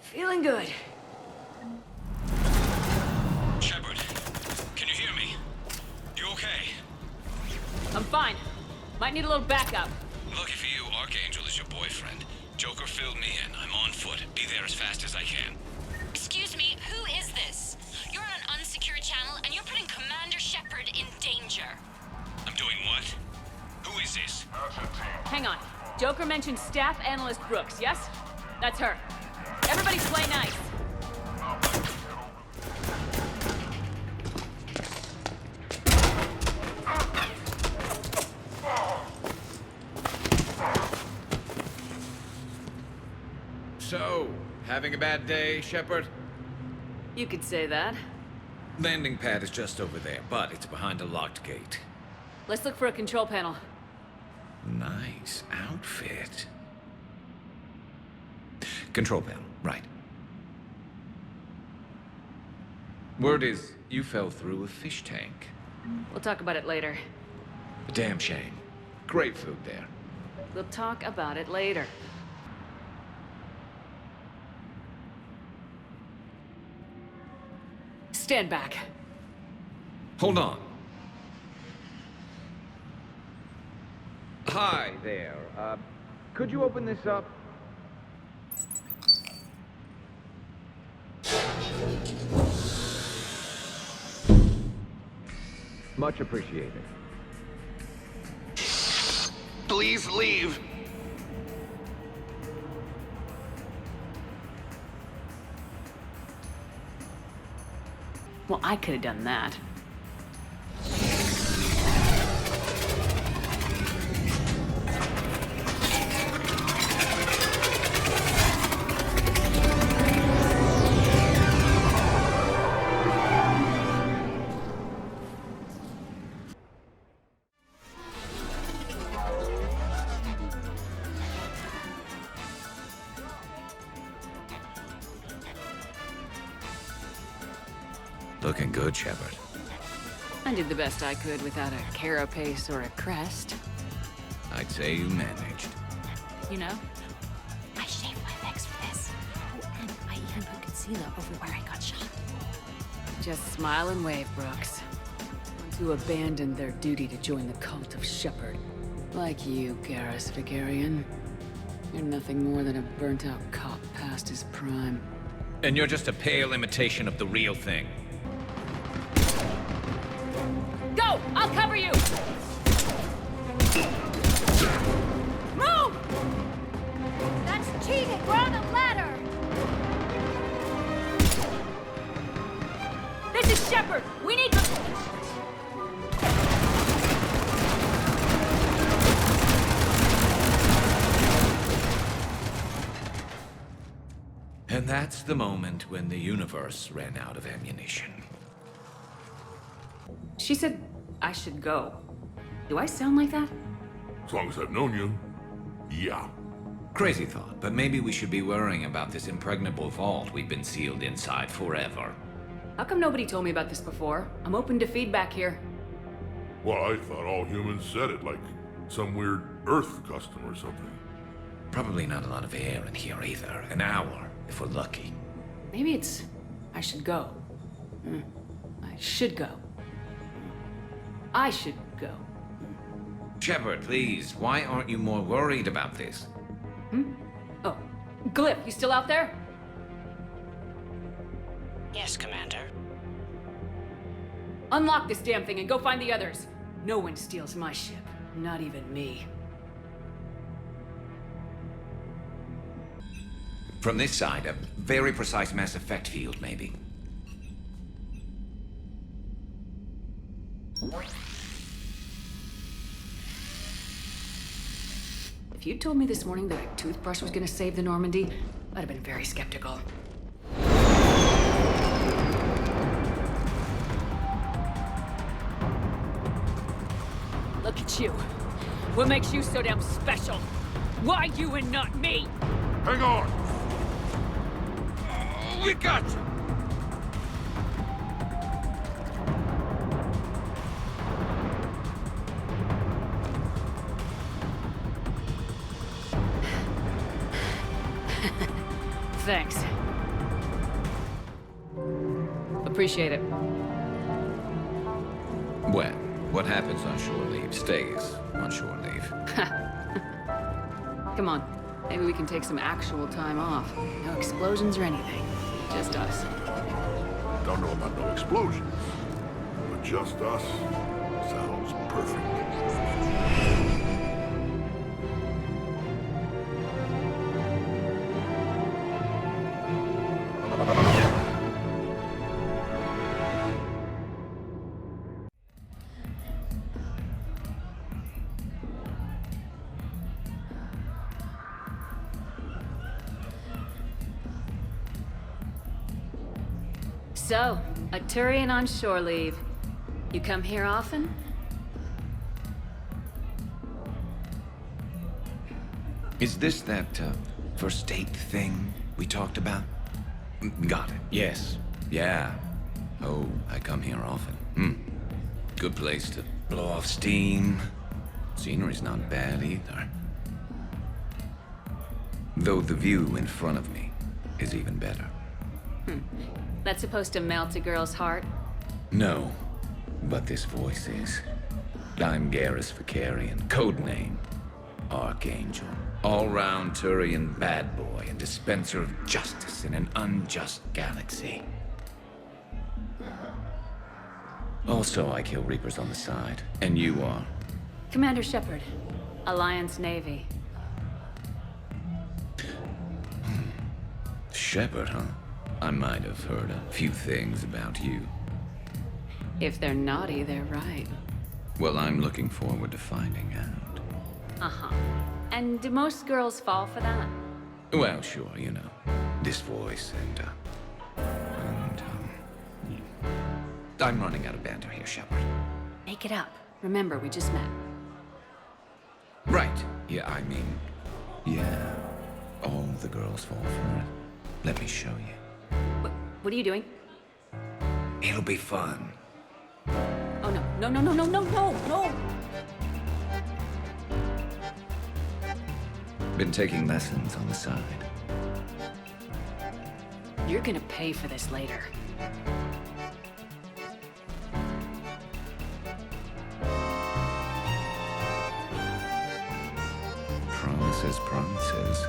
Feeling good. Shepard, can you hear me? You okay? I'm fine. Might need a little backup. Lucky for you, Archangel is your boyfriend. Joker filled me in. I'm on foot. Be there as fast as I can. Excuse me, who is this? You're on an unsecured channel and you're putting Commander Shepard in danger. I'm doing what? Who is this? Hang on. Joker mentioned Staff Analyst Brooks, yes? That's her. Everybody play nice. So, having a bad day, Shepard? You could say that. Landing pad is just over there, but it's behind a locked gate. Let's look for a control panel. Nice outfit. Control panel, right. Word is, you fell through a fish tank. We'll talk about it later. A damn shame. Great food there. We'll talk about it later. Stand back. Hold on. Hi there. Could you open this up? Much appreciated. Please leave. Well, I could have done that. Looking good, Shepard. I did the best I could without a carapace or a crest. I'd say you managed. You know, I shaved my legs for this. Oh, and I even put concealer over where I got shot. Just smile and wave, Brooks. Ones who abandoned their duty to join the cult of Shepard. Like you, Garrus Vigarian. You're nothing more than a burnt-out cop past his prime. And you're just a pale imitation of the real thing. Go! I'll cover you! Move! That's cheating! We're on a ladder! This is Shepard! We need to... And that's the moment when the universe ran out of ammunition. She said I should go. Do I sound like that? As long as I've known you, yeah. Crazy thought, but maybe we should be worrying about this impregnable vault we've been sealed inside forever. How come nobody told me about this before? I'm open to feedback here. Well, I thought all humans said it, like some weird Earth custom or something. Probably not a lot of air in here either. An hour, if we're lucky. Maybe it's... I should go. I should go. I should go. Shepard, please, why aren't you more worried about this? Oh, Glyph, you still out there? Yes, Commander. Unlock this damn thing and go find the others. No one steals my ship. Not even me. From this side, a very precise mass effect field, maybe. If you'd told me this morning that a toothbrush was gonna save the Normandy, I'd have been very skeptical. Look at you. What makes you so damn special? Why you and not me? Hang on! We got you! Thanks. Appreciate it. Well, what happens on shore leave stays on shore leave. Come on. Maybe we can take some actual time off. No explosions or anything. Just us. Don't know about no explosions, but just us sounds perfect. So, a Turian on shore leave. You come here often? Is this that, first date thing we talked about? Got it. Yes. Yeah. Oh, I come here often. Good place to blow off steam. Scenery's not bad either. Though the view in front of me is even better. That's supposed to melt a girl's heart? No, but this voice is. I'm Garrus Vakarian, codename Archangel. All-round Turian bad boy and dispenser of justice in an unjust galaxy. Also, I kill Reapers on the side. And you are? Commander Shepard, Alliance Navy. Shepard, huh? I might have heard a few things about you. If they're naughty, they're right. Well, I'm looking forward to finding out. Uh-huh. And do most girls fall for that? Well, sure, you know. This voice and I'm running out of banter here, Shepard. Make it up. Remember, we just met. Right. Yeah, I mean, yeah. All the girls fall for it. Let me show you. What are you doing? It'll be fun. Oh, no. No, no, no, no, no, no, no! Been taking lessons on the side. You're gonna pay for this later. Promises, promises.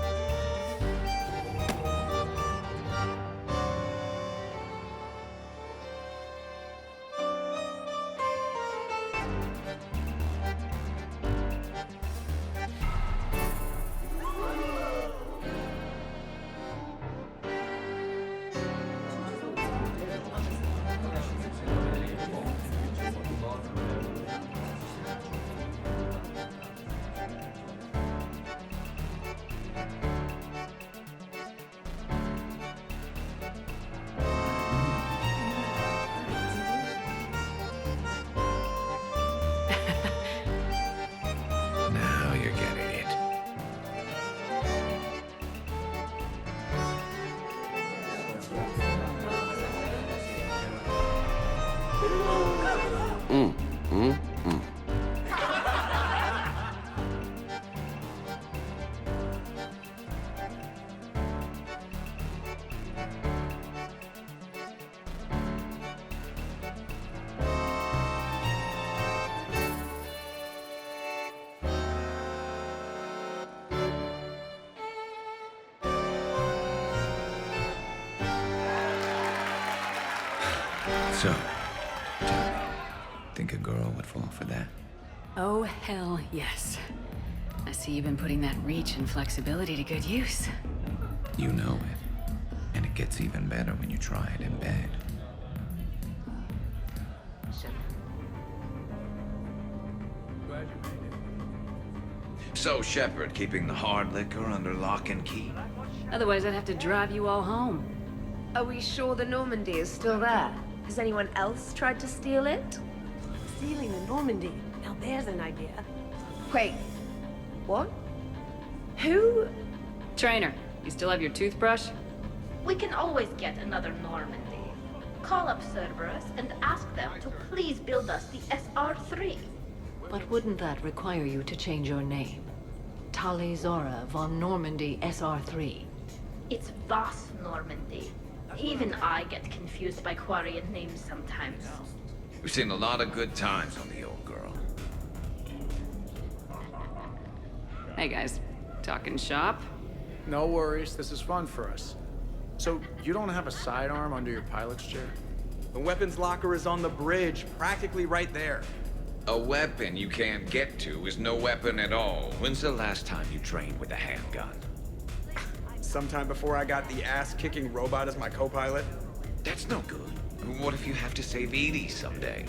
So, tell me, think a girl would fall for that? Oh, hell yes. I see you've been putting that reach and flexibility to good use. You know it. And it gets even better when you try it in bed. So, Shepard, keeping the hard liquor under lock and key? Otherwise, I'd have to drive you all home. Are we sure the Normandy is still there? Has anyone else tried to steal it? Stealing the Normandy. Now there's an idea. Wait. What? Who? Trainer, you still have your toothbrush? We can always get another Normandy. Call up Cerberus and ask them to please build us the SR3. But wouldn't that require you to change your name? Tali Zora von Normandy SR3. It's Voss Normandy. Even I get confused by Quarian names sometimes. We've seen a lot of good times on the old girl. Hey guys, talking shop? No worries, this is fun for us. So, you don't have a sidearm under your pilot's chair? The weapons locker is on the bridge, practically right there. A weapon you can't get to is no weapon at all. When's the last time you trained with a handgun? Sometime before I got the ass-kicking robot as my co-pilot. That's no good. What if you have to save Edie someday?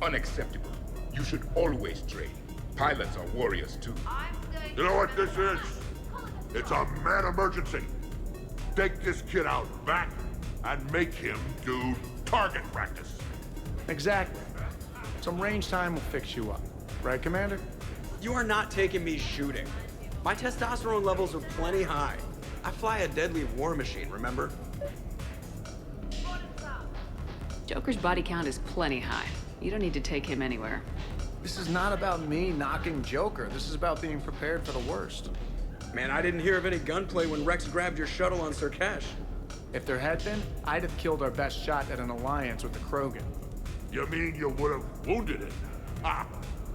Unacceptable. You should always train. Pilots are warriors too. You know what this is? It's a mad emergency. Take this kid out back and make him do target practice. Exactly. Some range time will fix you up. Right, Commander? You are not taking me shooting. My testosterone levels are plenty high. I fly a deadly war machine, remember? Joker's body count is plenty high. You don't need to take him anywhere. This is not about me knocking Joker. This is about being prepared for the worst. Man, I didn't hear of any gunplay when Rex grabbed your shuttle on Sur'Kesh. If there had been, I'd have killed our best shot at an alliance with the Krogan. You mean you would have wounded it? Ah.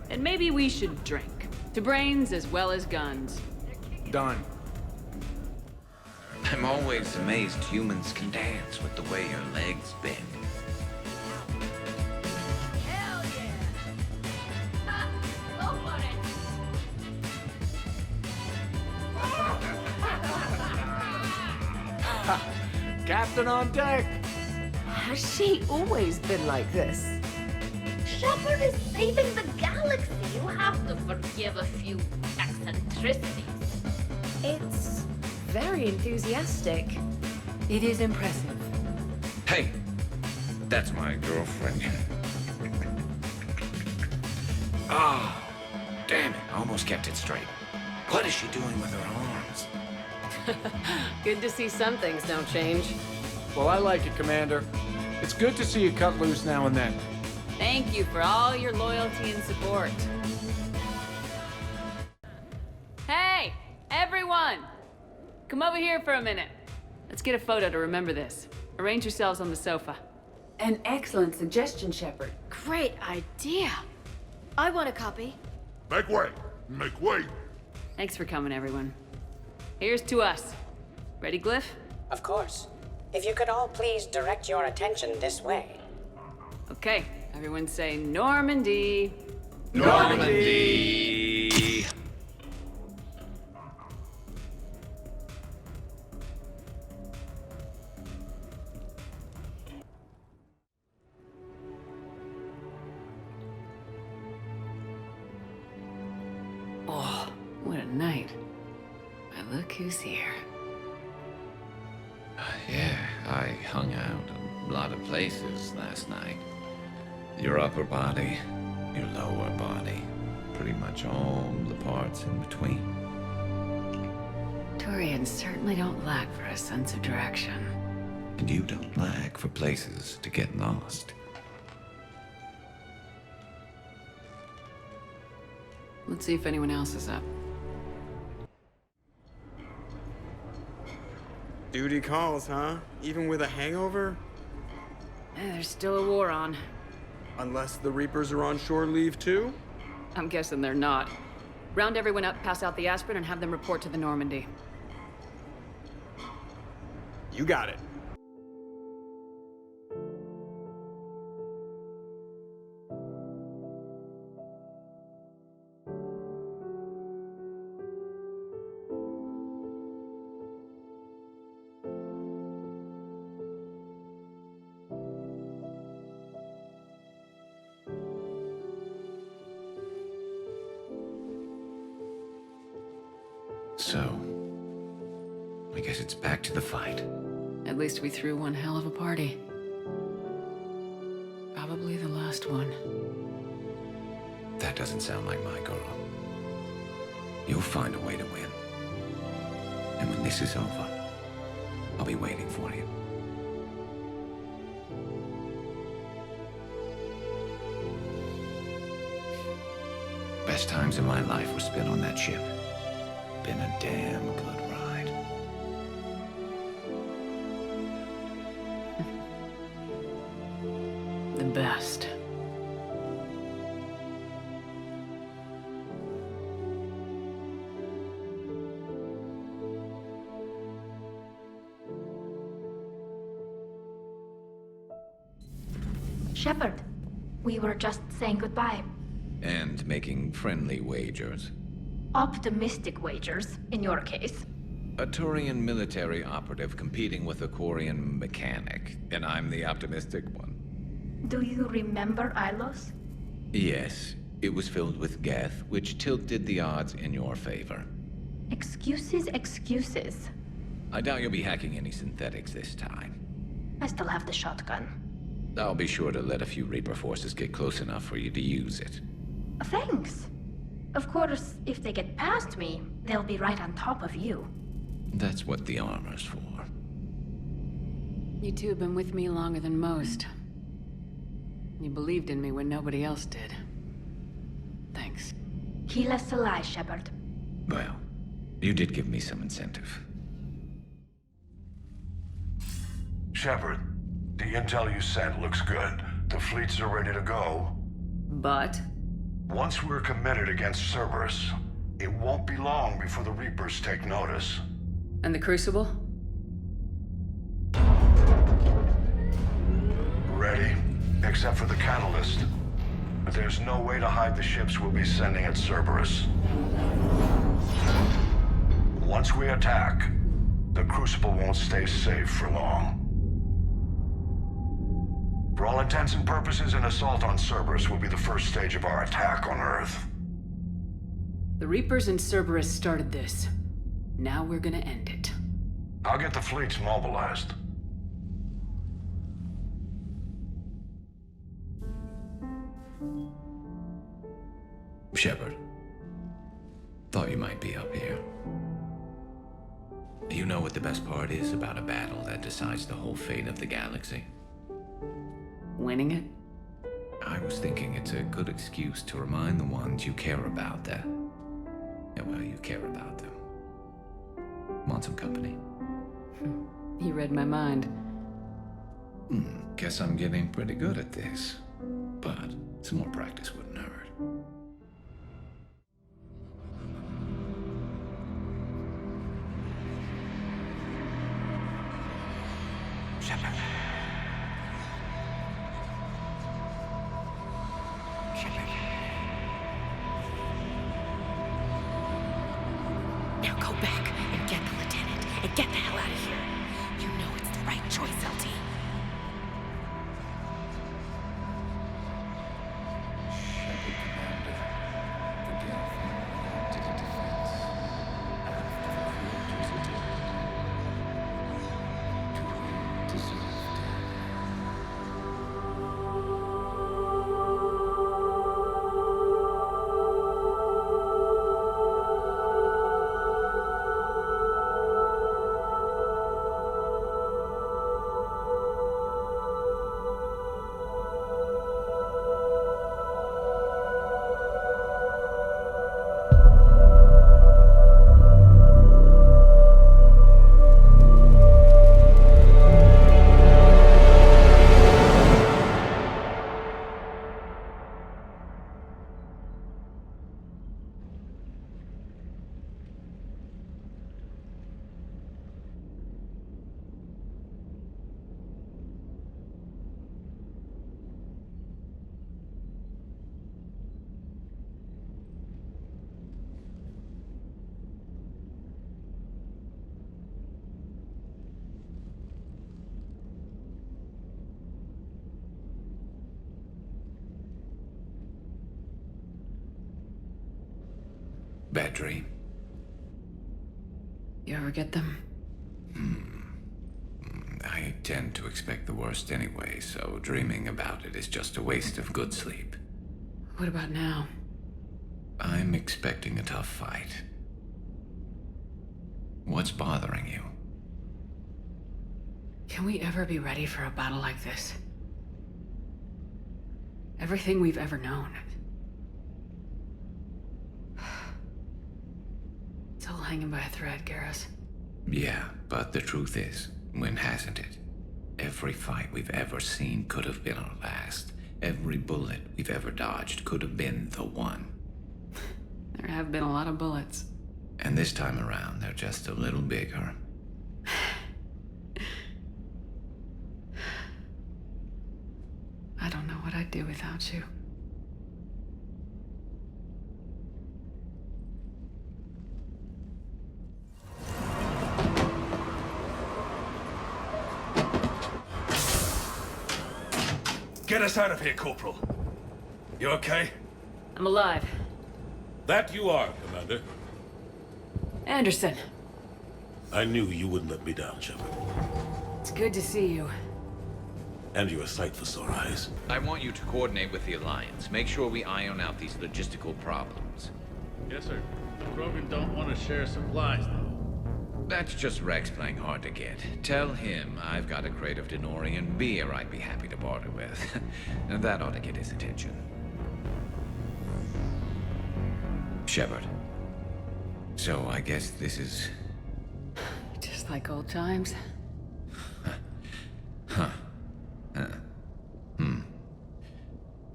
And maybe we should drink. To brains as well as guns. Done. I'm always amazed humans can dance with the way your legs bend. Hell yeah! Go for it! Captain on deck! Has she always been like this? Shepard is saving the galaxy. You have to forgive a few eccentricities. It's very enthusiastic. It is impressive. Hey, that's my girlfriend. Ah, damn it, I almost kept it straight. What is she doing with her arms? Good to see some things don't change. Well, I like it, Commander. It's good to see you cut loose now and then. Thank you for all your loyalty and support. Hey, everyone! Come over here for a minute. Let's get a photo to remember this. Arrange yourselves on the sofa. An excellent suggestion, Shepard. Great idea. I want a copy. Make way! Make way! Thanks for coming, everyone. Here's to us. Ready, Glyph? Of course. If you could all please direct your attention this way. Okay, everyone say Normandy. Normandy! Oh, what a night. But look who's here. Yeah, I hung out a lot of places last night. Your upper body, your lower body, pretty much all the parts in between. Turians certainly don't lack for a sense of direction. And you don't lack for places to get lost. Let's see if anyone else is up. Duty calls, huh? Even with a hangover? There's still a war on. Unless the Reapers are on shore leave too? I'm guessing they're not. Round everyone up, pass out the aspirin, and have them report to the Normandy. You got it. So, I guess it's back to the fight. At least we threw one hell of a party. Probably the last one. That doesn't sound like my girl. You'll find a way to win. And when this is over, I'll be waiting for you. Best times of my life were spent on that ship. Been a damn good ride. The best. Shepard, we were just saying goodbye. And making friendly wagers. Optimistic wagers, in your case. A Turian military operative competing with a Quarian mechanic, and I'm the optimistic one. Do you remember Ilos? Yes, it was filled with geth, which tilted the odds in your favor. Excuses, excuses. I doubt you'll be hacking any synthetics this time. I still have the shotgun. I'll be sure to let a few Reaper forces get close enough for you to use it. Thanks. Of course, if they get past me, they'll be right on top of you. That's what the armor's for. You two have been with me longer than most. You believed in me when nobody else did. Thanks. 𝑘𝒐𝒏𝒂𝒏, Shepard. Well, you did give me some incentive. Shepard, the intel you sent looks good. The fleets are ready to go. But? Once we're committed against Cerberus, it won't be long before the Reapers take notice. And the Crucible? Ready, except for the catalyst. But there's no way to hide the ships we'll be sending at Cerberus. Once we attack, the Crucible won't stay safe for long. For all intents and purposes, an assault on Cerberus will be the first stage of our attack on Earth. The Reapers and Cerberus started this. Now we're gonna end it. I'll get the fleets mobilized. Shepard. Thought you might be up here. You know what the best part is about a battle that decides the whole fate of the galaxy? Winning it? I was thinking it's a good excuse to remind the ones you care about that... Yeah, well, you care about them. Want some company? You read my mind. Guess I'm getting pretty good at this. But some more practice wouldn't hurt. Shepard. Now go back and get the lieutenant and get the hell out of here. You know it's the right choice, LT. Bad dream? You ever get them? I tend to expect the worst anyway, so dreaming about it is just a waste of good sleep. What about now? I'm expecting a tough fight. What's bothering you? Can we ever be ready for a battle like this? Everything we've ever known. It's all hanging by a thread, Garrus. Yeah, but the truth is, when hasn't it? Every fight we've ever seen could have been our last. Every bullet we've ever dodged could have been the one. There have been a lot of bullets. And this time around, they're just a little bigger. I don't know what I'd do without you. Get us out of here, Corporal. You okay? I'm alive. That you are, Commander. Anderson. I knew you wouldn't let me down, Shepard. It's good to see you. And you a sight for sore eyes. I want you to coordinate with the Alliance. Make sure we iron out these logistical problems. Yes, sir. The Krogan don't want to share supplies, though. That's just Rex playing hard to get. Tell him I've got a crate of Denorian beer I'd be happy to barter with. And that ought to get his attention. Shepard. So I guess this is... Just like old times. Huh.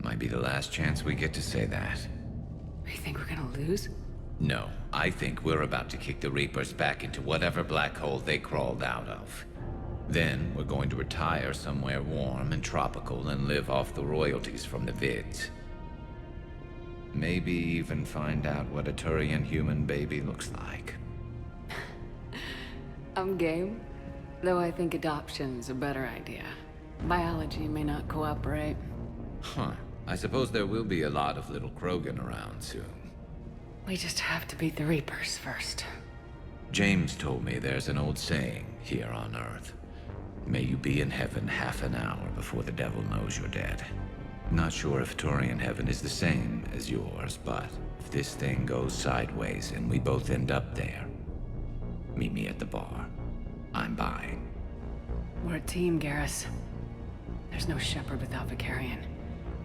Might be the last chance we get to say that. You think we're gonna lose? No, I think we're about to kick the Reapers back into whatever black hole they crawled out of. Then we're going to retire somewhere warm and tropical and live off the royalties from the vids. Maybe even find out what a Turian human baby looks like. I'm game, though I think adoption's a better idea. Biology may not cooperate. Huh. I suppose there will be a lot of little Krogan around soon. We just have to beat the Reapers first. James told me there's an old saying here on Earth. May you be in heaven half an hour before the devil knows you're dead. Not sure if Turian heaven is the same as yours, but if this thing goes sideways and we both end up there, meet me at the bar. I'm buying. We're a team, Garrus. There's no Shepard without Vicarian.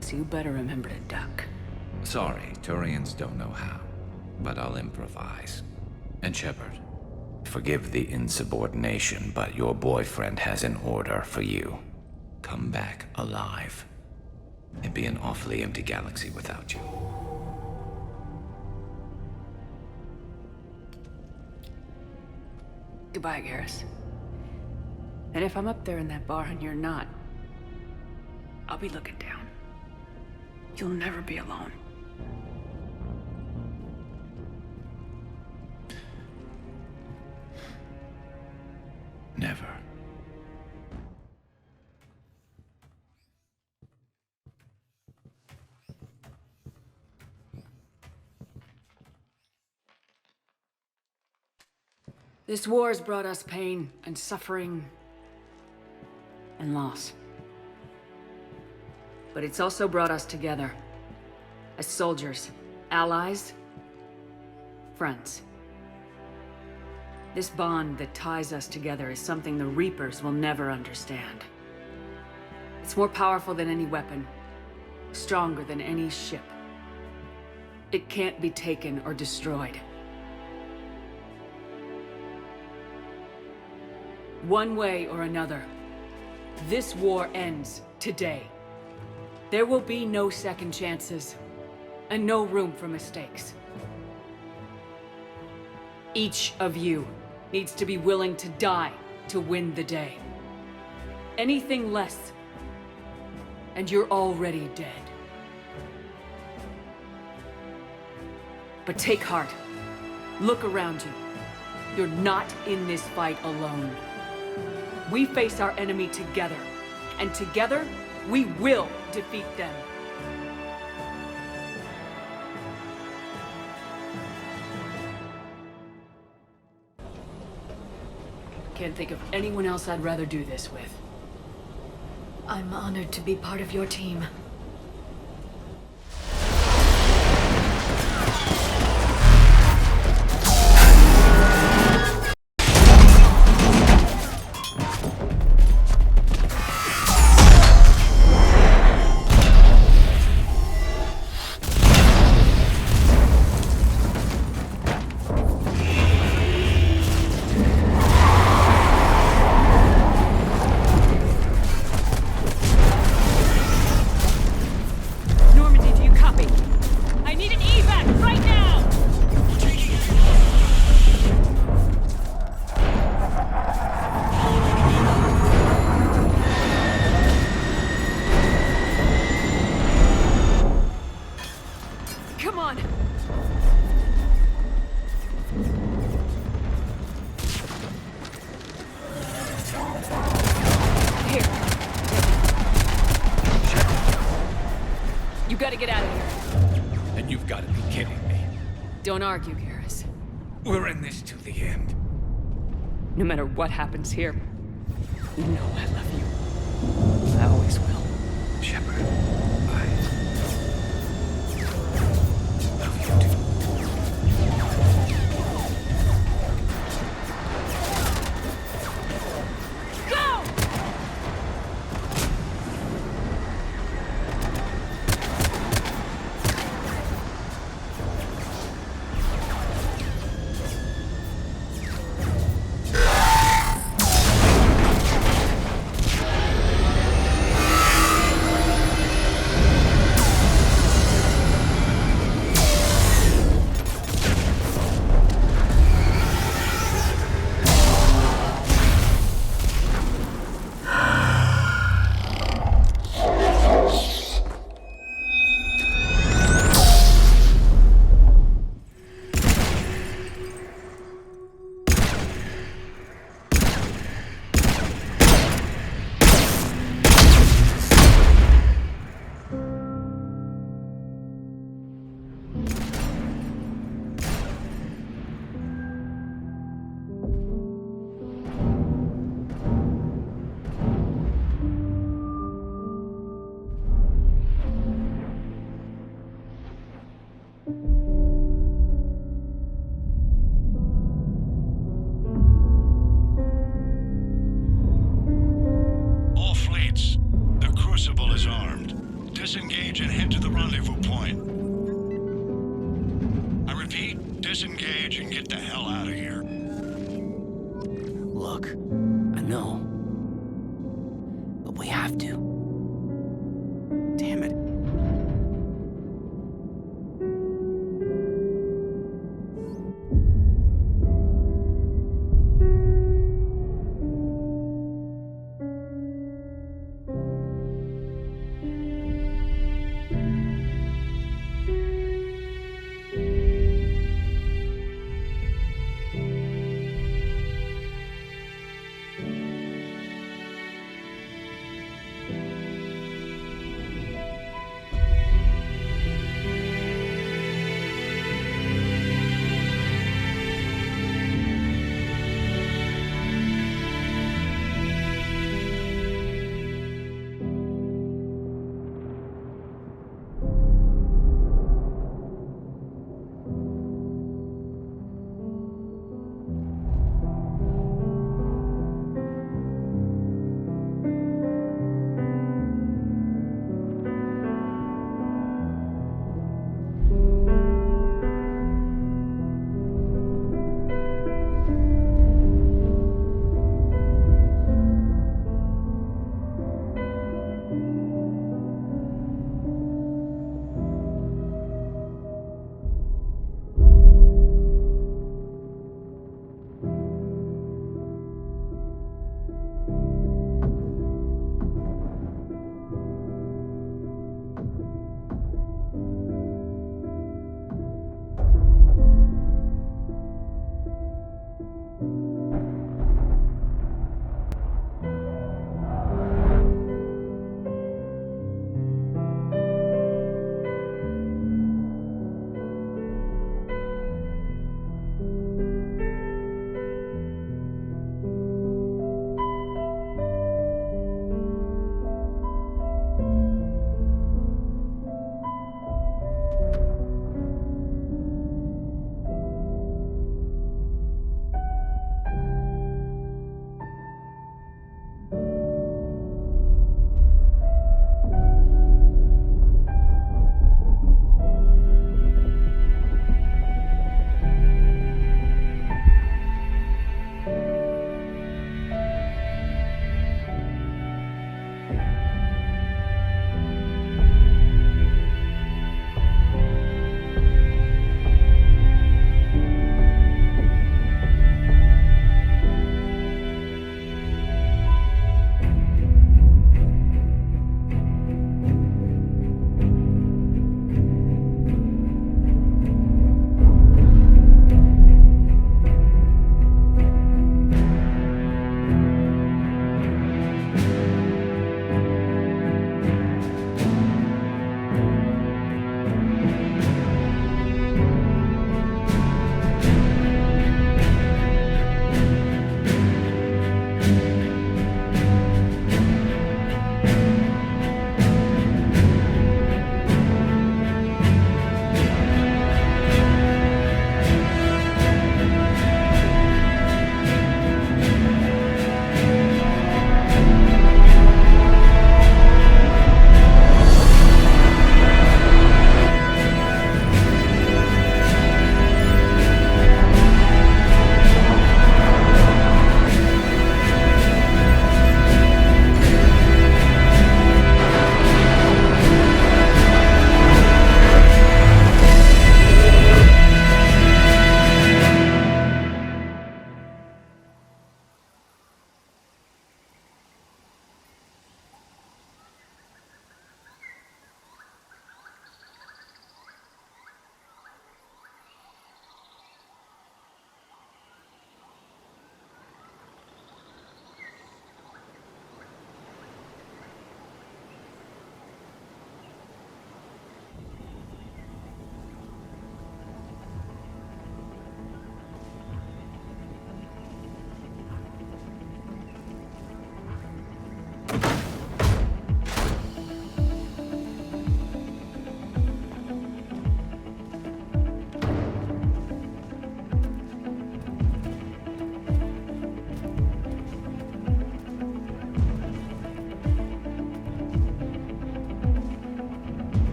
So you better remember to duck. Sorry, Turians don't know how, but I'll improvise. And Shepard, forgive the insubordination, but your boyfriend has an order for you. Come back alive. It'd be an awfully empty galaxy without you. Goodbye, Garrus. And if I'm up there in that bar and you're not, I'll be looking down. You'll never be alone. Never. This war has brought us pain and suffering and loss. But it's also brought us together as soldiers, allies, friends. This bond that ties us together is something the Reapers will never understand. It's more powerful than any weapon, stronger than any ship. It can't be taken or destroyed. One way or another, this war ends today. There will be no second chances, and no room for mistakes. Each of you needs to be willing to die to win the day. Anything less, and you're already dead. But take heart. Look around you. You're not in this fight alone. We face our enemy together, and together, we will defeat them. Can't think of anyone else I'd rather do this with. I'm honored to be part of your team. Don't argue, Garrus. We're in this to the end. No matter what happens here, you know I love you. I always always will. Shepard, I love you too. Disengage and head to the rendezvous point. I repeat, disengage and get the hell out of here. Look, I know. But we have to. Damn it.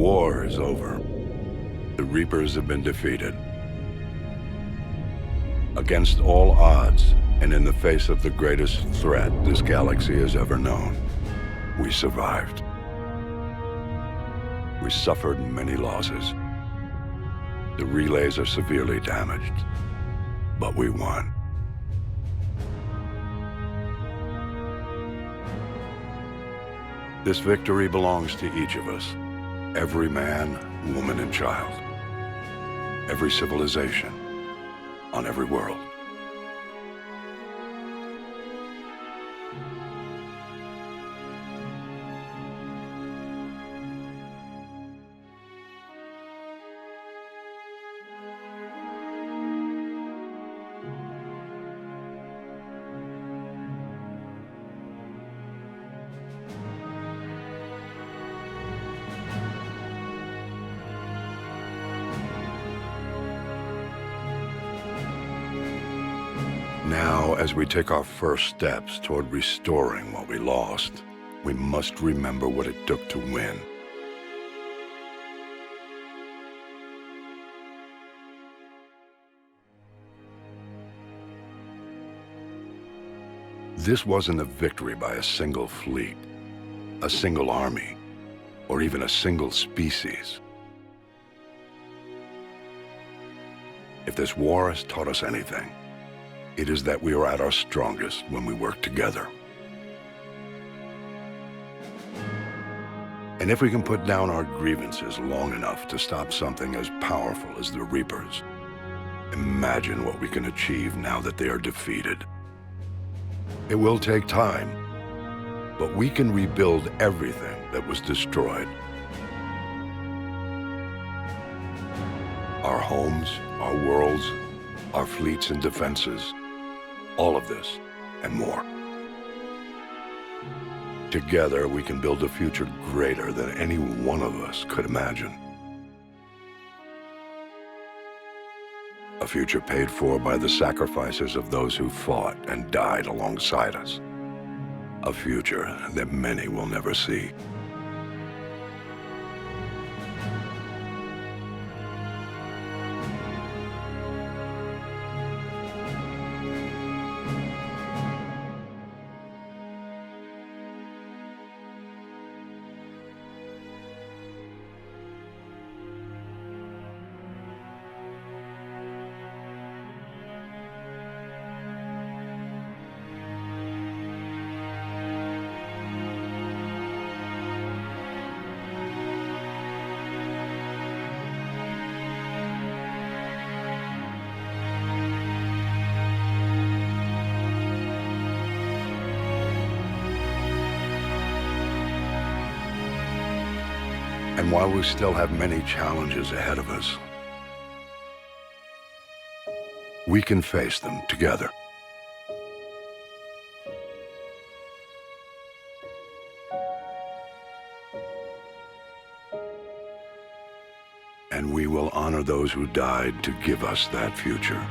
war is over. The Reapers have been defeated. Against all odds, and in the face of the greatest threat this galaxy has ever known, we survived. We suffered many losses. The relays are severely damaged, but we won. This victory belongs to each of us. Every man, woman, and child. Every civilization, on every world. Now, as we take our first steps toward restoring what we lost, we must remember what it took to win. This wasn't a victory by a single fleet, a single army, or even a single species. If this war has taught us anything, it is that we are at our strongest when we work together. And if we can put down our grievances long enough to stop something as powerful as the Reapers, imagine what we can achieve now that they are defeated. It will take time, but we can rebuild everything that was destroyed. Our homes, our worlds, our fleets and defenses, all of this and more. Together, we can build a future greater than any one of us could imagine. A future paid for by the sacrifices of those who fought and died alongside us. A future that many will never see. And while we still have many challenges ahead of us, we can face them together. And we will honor those who died to give us that future.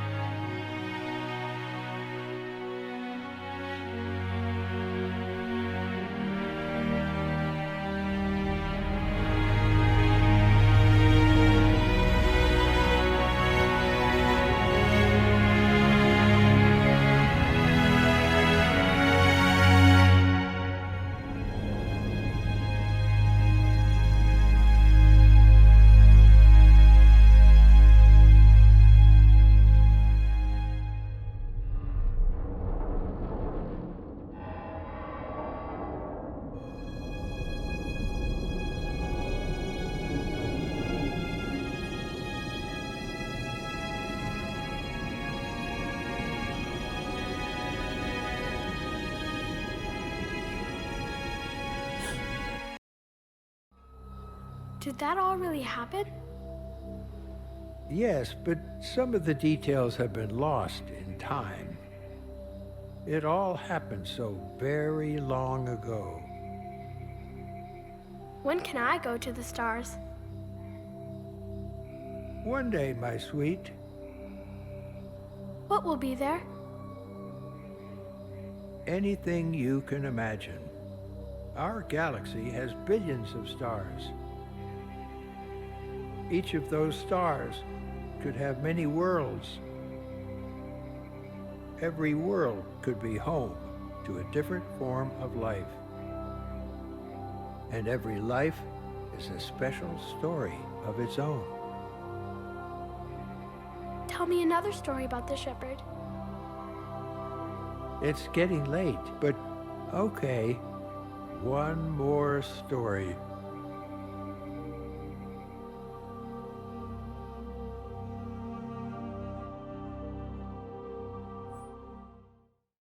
Did that all really happen? Yes, but some of the details have been lost in time. It all happened so very long ago. When can I go to the stars? One day, my sweet. What will be there? Anything you can imagine. Our galaxy has billions of stars. Each of those stars could have many worlds. Every world could be home to a different form of life. And every life is a special story of its own. Tell me another story about the shepherd. It's getting late, but okay. One more story.